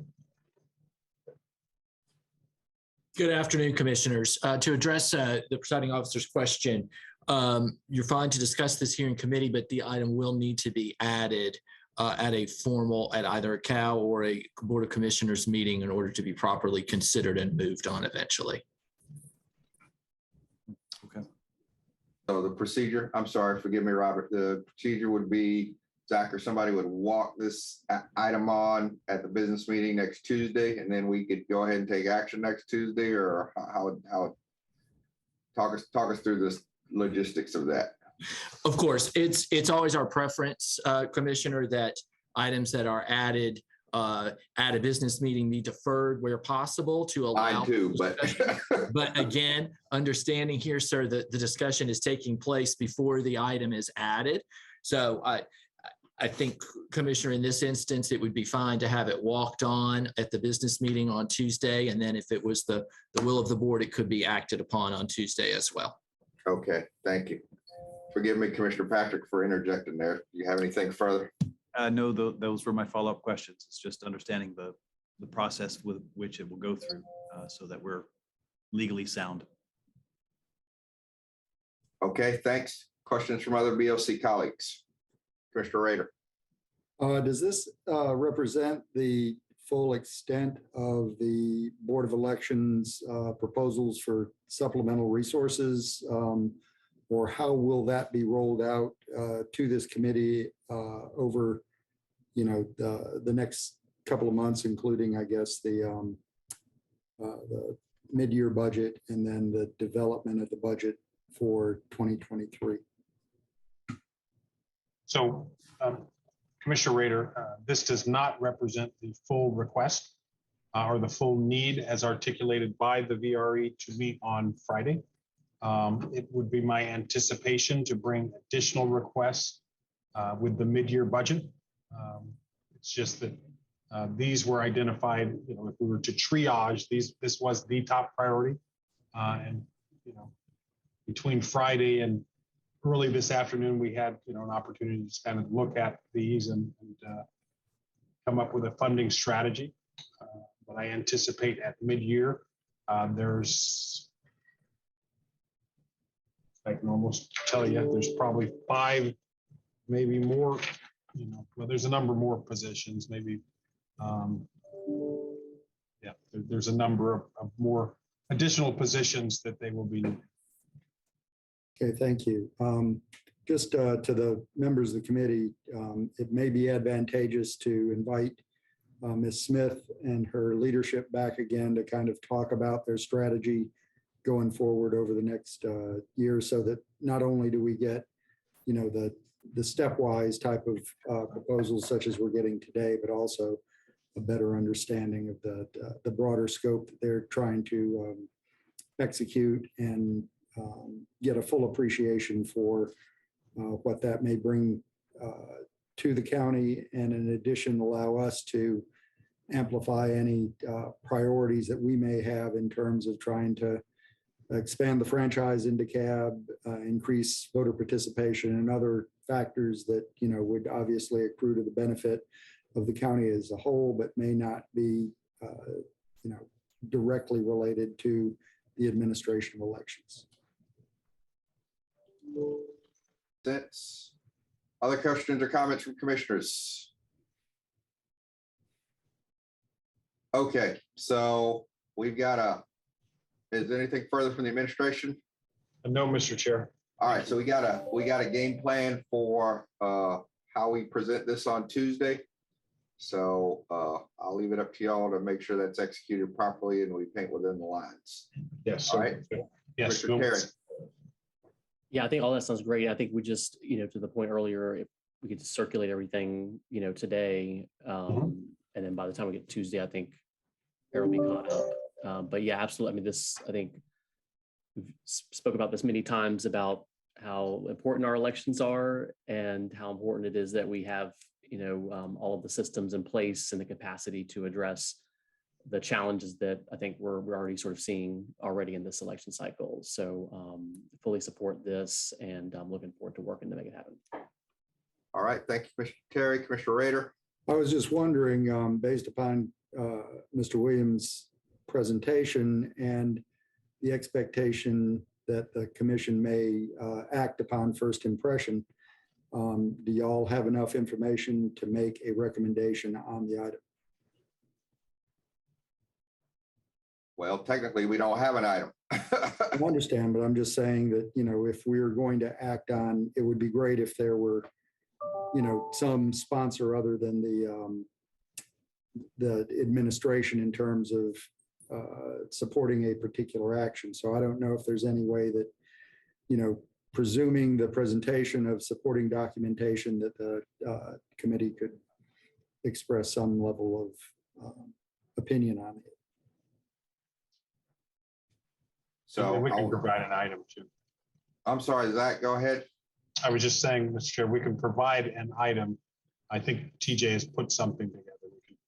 Good afternoon, Commissioners. To address the presiding officer's question, you're fine to discuss this here in committee, but the item will need to be added at either a COW or a Board of Commissioners meeting in order to be properly considered and moved on eventually. Okay. So the procedure, I'm sorry, forgive me, Robert, the procedure would be Zach or somebody would walk this item on at the business meeting next Tuesday, and then we could go ahead and take action next Tuesday, or how talk us through this logistics of that. Of course, it's always our preference, Commissioner, that items that are added at a business meeting be deferred where possible to allow. Mine too, but again, understanding here, sir, that the discussion is taking place before the item is added. So I think, Commissioner, in this instance, it would be fine to have it walked on at the business meeting on Tuesday. And then if it was the will of the board, it could be acted upon on Tuesday as well. Okay, thank you. Forgive me, Commissioner Patrick, for interjecting there. Do you have anything further? No, those were my follow-up questions. It's just understanding the process with which it will go through so that we're legally sound. Okay, thanks. Questions from other BOC colleagues? Commissioner Rader. Does this represent the full extent of the Board of Elections proposals for supplemental resources? Or how will that be rolled out to this committee over, the next couple of months, including, I guess, the mid-year budget and then the development of the budget for 2023? So, Commissioner Rader, this does not represent the full request or the full need as articulated by the VRE to meet on Friday. It would be my anticipation to bring additional requests with the mid-year budget. It's just that these were identified, if we were to triage this was the top priority. And, between Friday and early this afternoon, we had, an opportunity to kind of look at these and come up with a funding strategy. But I anticipate at mid-year, there's, I can almost tell you, there's probably 5, maybe more, well, there's a number more positions, maybe. There's a number of more additional positions that they will be needing. Okay, thank you. Just to the members of the committee, it may be advantageous to invite Ms. Smith and her leadership back again to kind of talk about their strategy going forward over the next year, so that not only do we get, the stepwise type of proposals such as we're getting today, but also a better understanding of the broader scope that they're trying to execute, and get a full appreciation for what that may bring to the county, and in addition, allow us to amplify any priorities that we may have in terms of trying to expand the franchise in DeKalb, increase voter participation, and other factors that, would obviously accrue to the benefit of the county as a whole, but may not be, directly related to the administration of elections. That's other questions or comments from commissioners? Okay, so we've got is there anything further from the administration? No, Mr. Chair. All right, so we got a game plan for how we present this on Tuesday. So I'll leave it up to y'all to make sure that's executed properly and we paint within the lines. Yes. All right. Yes. Mr. Terry. Yeah, I think all that sounds great. I think we just, to the point earlier, if we could just circulate everything, today. And then by the time we get Tuesday, I think everyone will be caught up. But yeah, absolutely. I mean, I think we've spoke about this many times about how important our elections are and how important it is that we have, all of the systems in place and the capacity to address the challenges that I think we're already sort of seeing already in this election cycle. So fully support this, and I'm looking forward to working to make it happen. All right, thank you, Commissioner Terry. Commissioner Rader. I was just wondering, based upon Mr. Williams' presentation and the expectation that the commission may act upon first impression, do y'all have enough information to make a recommendation on the item? Well, technically, we don't have an item. I understand, but I'm just saying that, if we're going to act on, it would be great if there were, some sponsor other than the administration in terms of supporting a particular action. So I don't know if there's any way that, presuming the presentation of supporting documentation, that the committee could express some level of opinion on it. So we can provide an item too. I'm sorry, Zach, go ahead. I was just saying, Mr. Chair, we can provide an item. I think TJ has put something together.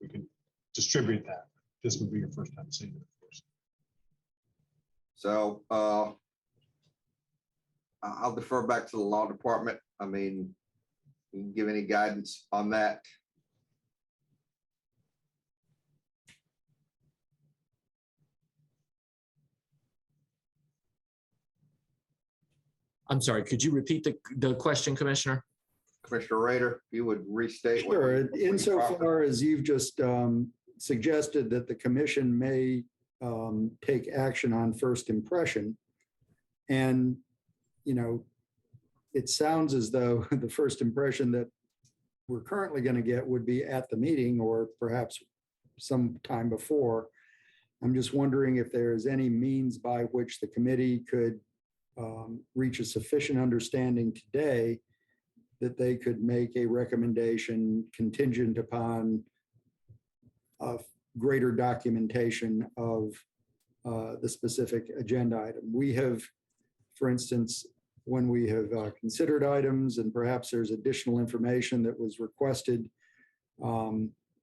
We can distribute that. This would be your first time seeing it, of course. So I'll defer back to the law department. I mean, you can give any guidance on that. I'm sorry, could you repeat the question, Commissioner? Commissioner Rader, if you would restate. Sure. Insofar as you've just suggested that the commission may take action on first impression, and it sounds as though the first impression that we're currently going to get would be at the meeting or perhaps some time before. I'm just wondering if there is any means by which the committee could reach a sufficient understanding today that they could make a recommendation contingent upon greater documentation of the specific agenda item. We have, for instance, when we have considered items and perhaps there's additional information that was requested,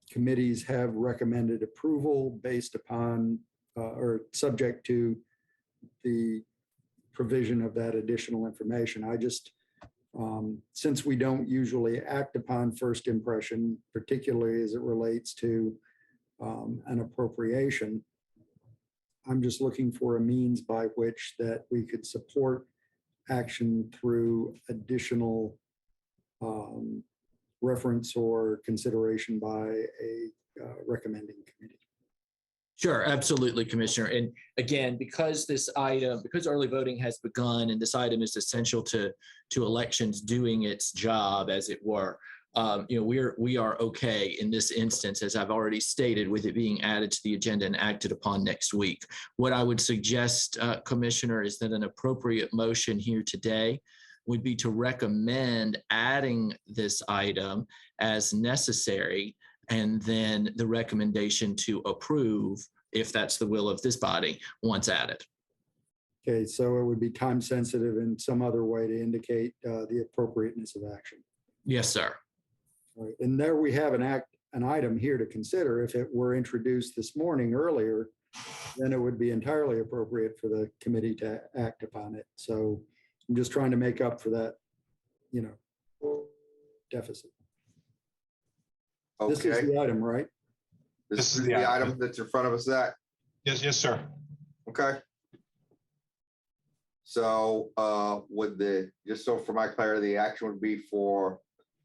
committees have recommended approval based upon or subject to the provision of that additional information. I just, since we don't usually act upon first impression, particularly as it relates to an appropriation, I'm just looking for a means by which that we could support action through additional reference or consideration by a recommending committee. Sure, absolutely, Commissioner. And again, because early voting has begun and this item is essential to elections doing its job, as it were, we are okay in this instance, as I've already stated, with it being added to the agenda and acted upon next week. What I would suggest, Commissioner, is that an appropriate motion here today would be to recommend adding this item as necessary, and then the recommendation to approve, if that's the will of this body, once added. Okay, so it would be time sensitive in some other way to indicate the appropriateness of action. Yes, sir. All right, and there we have an item here to consider. If it were introduced this morning earlier, then it would be entirely appropriate for the committee to act upon it. So I'm just trying to make up for that, deficit. Okay. This is the item, right? This is the item that's in front of us, Zach? Yes, sir. Okay. So just so for my clarity, the action would be for,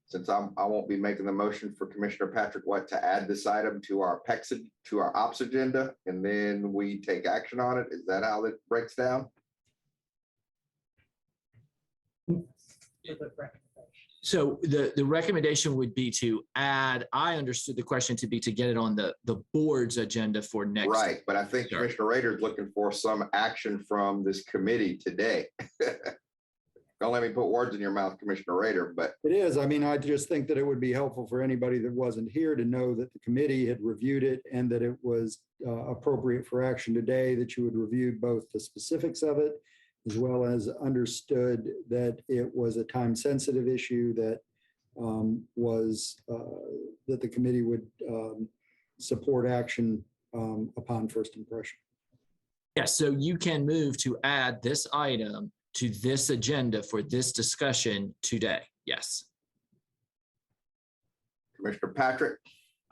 since I won't be making the motion, for Commissioner Patrick White to add this item to our ops agenda, and then we take action on it. Is that how it breaks down? So the recommendation would be to add, I understood the question to be to get it on the board's agenda for next. Right, but I think Commissioner Rader is looking for some action from this committee today. Don't let me put words in your mouth, Commissioner Rader, but It is. I mean, I just think that it would be helpful for anybody that wasn't here to know that the committee had reviewed it and that it was appropriate for action today, that you had reviewed both the specifics of it as well as understood that it was a time-sensitive issue that that the committee would support action upon first impression. Yes, so you can move to add this item to this agenda for this discussion today. Yes. Commissioner Patrick,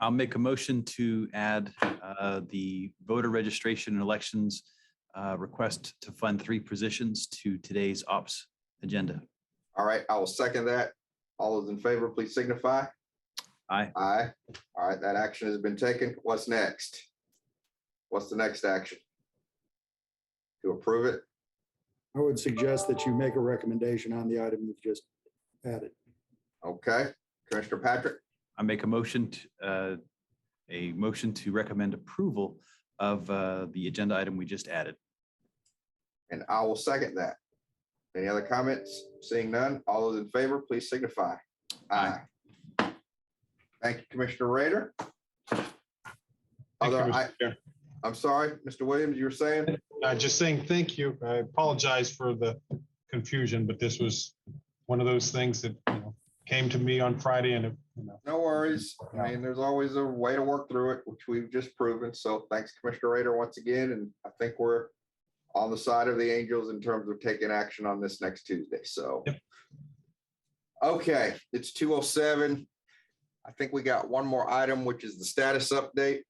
I'll make a motion to add the voter registration and elections request to fund 3 positions to today's ops agenda. all right, I will second that. All those in favor, please signify. Aye. Aye. All right, that action has been taken. What's next? What's the next action? To approve it? I would suggest that you make a recommendation on the item you've just added. Okay, Commissioner Patrick, I make a motion to recommend approval of the agenda item we just added. and I will second that. Any other comments? Seeing none, all those in favor, please signify. Aye. Thank you, Commissioner Rader. I'm sorry, Mr. Williams, you were saying? Just saying thank you. I apologize for the confusion, but this was one of those things that came to me on Friday and No worries. I mean, there's always a way to work through it, which we've just proven. So thanks, Commissioner Rader, once again. And I think we're on the side of the Angels in terms of taking action on this next Tuesday. So, Yep. Okay, it's 2:07. I think we got one more item, which is the status update.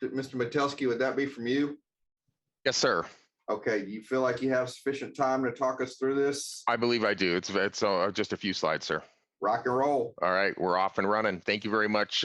Mr. Metelsky, would that be from you? Yes, sir. Okay, do you feel like you have sufficient time to talk us through this? I believe I do. It's just a few slides, sir. Rock and roll. All right, we're off and running. Thank you very much,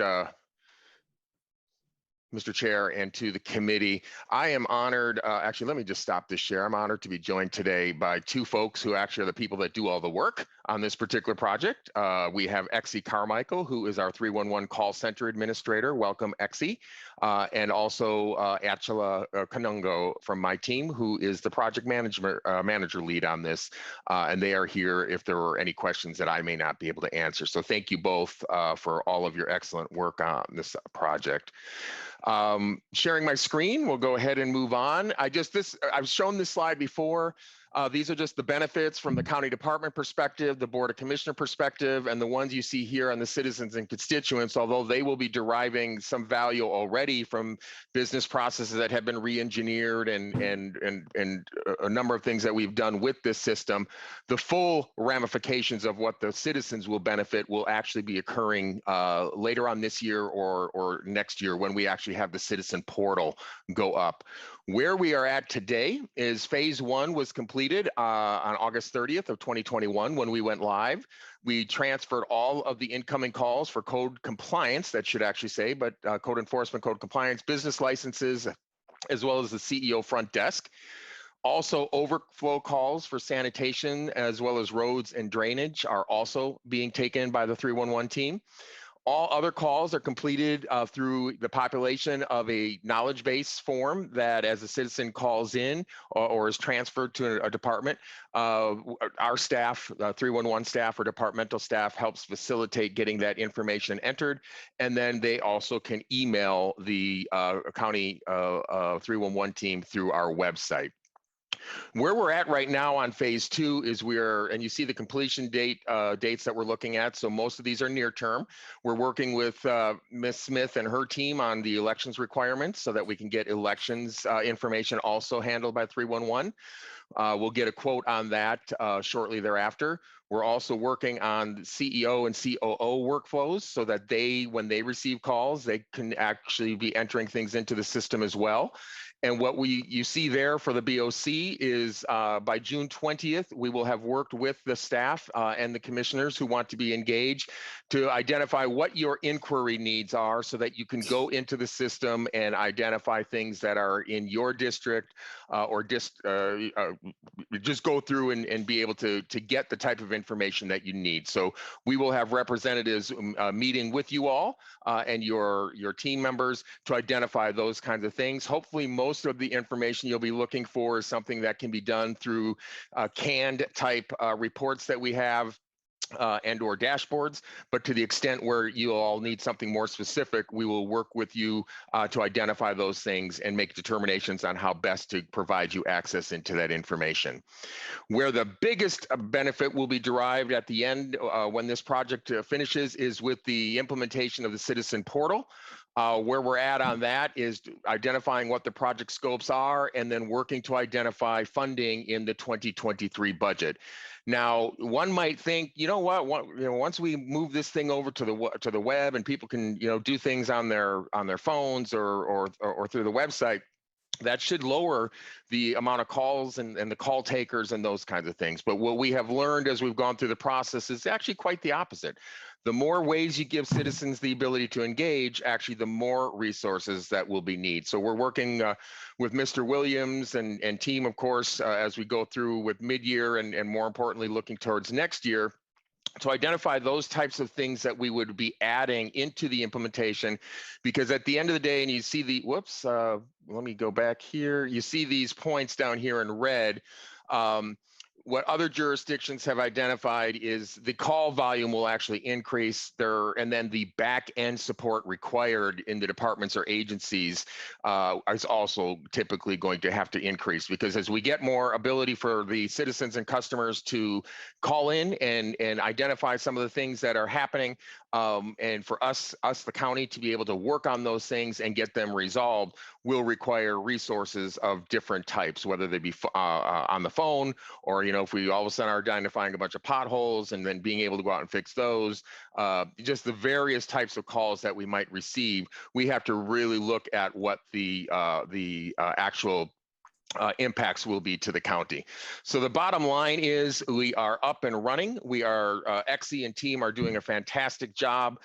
Mr. Chair, and to the committee. I am honored, actually, let me just stop this share. I'm honored to be joined today by 2 folks who actually are the people that do all the work on this particular project. We have Exie Carmichael, who is our 311 call center administrator. Welcome, Exie. And also Achila Kanungo from my team, who is the project manager lead on this. And they are here if there were any questions that I may not be able to answer. So thank you both for all of your excellent work on this project. Sharing my screen, we'll go ahead and move on. I've shown this slide before. These are just the benefits from the county department perspective, the board of commissioner perspective, and the ones you see here on the citizens and constituents, although they will be deriving some value already from business processes that have been re-engineered and a number of things that we've done with this system. The full ramifications of what the citizens will benefit will actually be occurring later on this year or next year when we actually have the citizen portal go up. Where we are at today is phase 1 was completed on August 30th of 2021 when we went live. We transferred all of the incoming calls for code compliance, that should actually say, but code enforcement, code compliance, business licenses, as well as the CEO front desk. Also, overflow calls for sanitation as well as roads and drainage are also being taken by the 311 team. All other calls are completed through the population of a knowledge base form that as a citizen calls in or is transferred to a department, our staff, 311 staff or departmental staff helps facilitate getting that information entered. And then they also can email the county 311 team through our website. Where we're at right now on phase 2 is and you see the completion dates that we're looking at. So most of these are near term. We're working with Ms. Smith and her team on the elections requirements so that we can get elections information also handled by 311. We'll get a quote on that shortly thereafter. We're also working on CEO and COO workflows so that when they receive calls, they can actually be entering things into the system as well. And what you see there for the BOC is by June 20th, we will have worked with the staff and the commissioners who want to be engaged to identify what your inquiry needs are so that you can go into the system and identify things that are in your district or just go through and be able to get the type of information that you need. So we will have representatives meeting with you all and your team members to identify those kinds of things. Hopefully, most most of the information you'll be looking for is something that can be done through canned type reports that we have and or dashboards, but to the extent where you all need something more specific, we will work with you to identify those things and make determinations on how best to provide you access into that information. Where the biggest benefit will be derived at the end when this project finishes is with the implementation of the citizen portal. Where we're at on that is identifying what the project scopes are and then working to identify funding in the 2023 budget. Now, one might think, you know what, once we move this thing over to the web and people can, do things on their phones or through the website, that should lower the amount of calls and the call takers and those kinds of things. But what we have learned as we've gone through the process is actually quite the opposite. The more ways you give citizens the ability to engage, actually the more resources that will be needed. So we're working with Mr. Williams and team, of course, as we go through with mid-year and more importantly, looking towards next year, to identify those types of things that we would be adding into the implementation, because at the end of the day, and you see the, let me go back here. You see these points down here in red. What other jurisdictions have identified is the call volume will actually increase there, and then the back end support required in the departments or agencies is also typically going to have to increase, because as we get more ability for the citizens and customers to call in and identify some of the things that are happening, and for us, the county, to be able to work on those things and get them resolved will require resources of different types, whether they be on the phone or, if we all of a sudden are identifying a bunch of potholes and then being able to go out and fix those, just the various types of calls that we might receive, we have to really look at what the actual impacts will be to the county. So the bottom line is we are up and running. We are, Exie and team are doing a fantastic job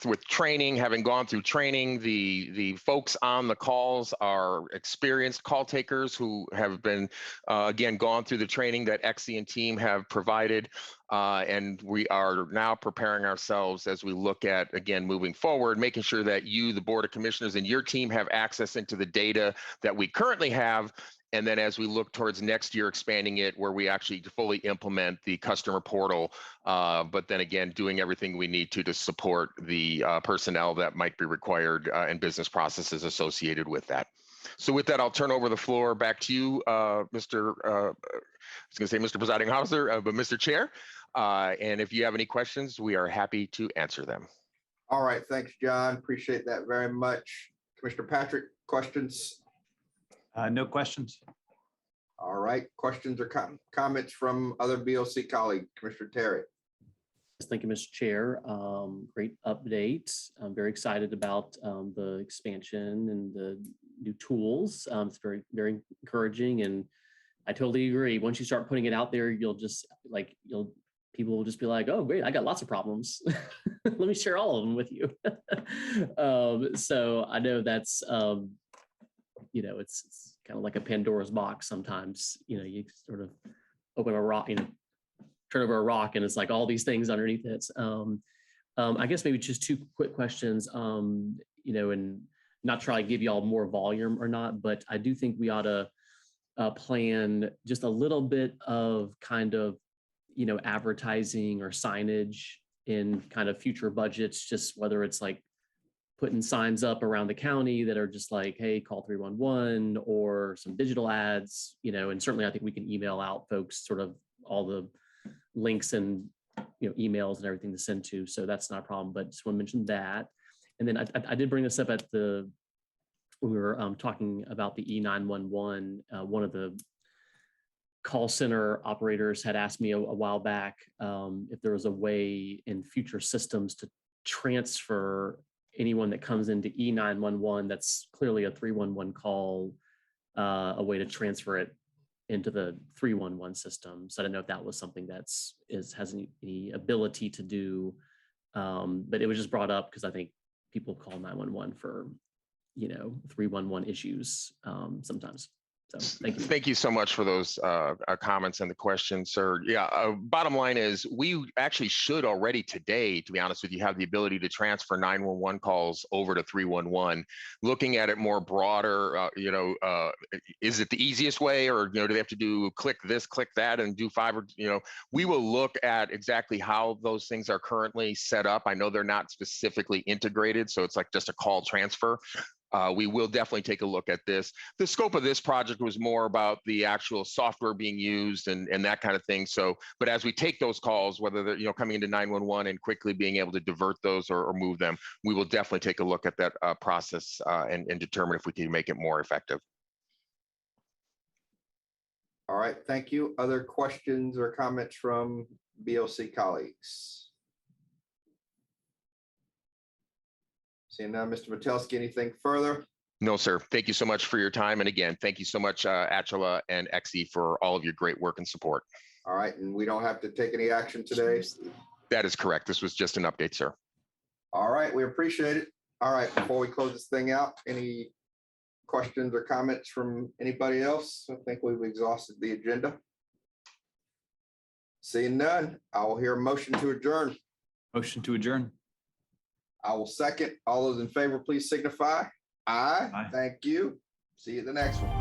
with training, having gone through training. The folks on the calls are experienced call takers who have been, again, gone through the training that Exie and team have provided. And we are now preparing ourselves as we look at, again, moving forward, making sure that you, the Board of Commissioners, and your team have access into the data that we currently have. And then as we look towards next year, expanding it where we actually fully implement the customer portal, but then again, doing everything we need to support the personnel that might be required and business processes associated with that. So with that, I'll turn over the floor back to you, Mr. Presiding Officer, but Mr. Chair. And if you have any questions, we are happy to answer them. All right, thanks, John. Appreciate that very much. Commissioner Patrick, questions? No questions. All right, questions or comments from other BOC colleagues? Commissioner Terry. Thank you, Mr. Chair. Great update. I'm very excited about the expansion and the new tools. It's very, very encouraging, and I totally agree. Once you start putting it out there, people will just be like, "Oh, great! I got lots of problems. Let me share all of them with you." So I know that's it's kind of like a Pandora's box. Sometimes you sort of open a rock, turn over a rock, and it's like all these things underneath it. I guess maybe just two quick questions. And not try to give you all more volume or not, but I do think we ought to plan just a little bit of kind of advertising or signage in kind of future budgets, just whether it's like putting signs up around the county that are just like, hey, call 311, or some digital ads, and certainly I think we can email out folks sort of all the links and emails and everything to send to. So that's not a problem, but just want to mention that. And then I did bring this up when we were talking about the E911. One of the call center operators had asked me a while back if there was a way in future systems to transfer anyone that comes into E911 that's clearly a 311 call, a way to transfer it into the 311 system. So I don't know if that was something has any ability to do, but it was just brought up because I think people call 911 for 311 issues sometimes. So thank you. Thank you so much for those comments and the questions, sir. Yeah, bottom line is we actually should already today, to be honest with you, have the ability to transfer 911 calls over to 311. Looking at it more broader, is it the easiest way, or do they have to do click this, click that, and do 5 or we will look at exactly how those things are currently set up. I know they're not specifically integrated, so it's like just a call transfer. We will definitely take a look at this. The scope of this project was more about the actual software being used and that kind of thing. So, but as we take those calls, whether they're coming into 911 and quickly being able to divert those or move them, we will definitely take a look at that process and determine if we can make it more effective. All right, thank you. Other questions or comments from BOC colleagues? Seeing now, Mr. Metelsky, anything further? No, sir. Thank you so much for your time. And again, thank you so much, Atchula and Exie, for all of your great work and support. All right, and we don't have to take any action today? That is correct. This was just an update, sir. All right, we appreciate it. All right, before we close this thing out, any questions or comments from anybody else? I think we've exhausted the agenda. Seeing none, I will hear a motion to adjourn. Motion to adjourn. I will second. All those in favor, please signify. Aye. Aye. Thank you. See you at the next one.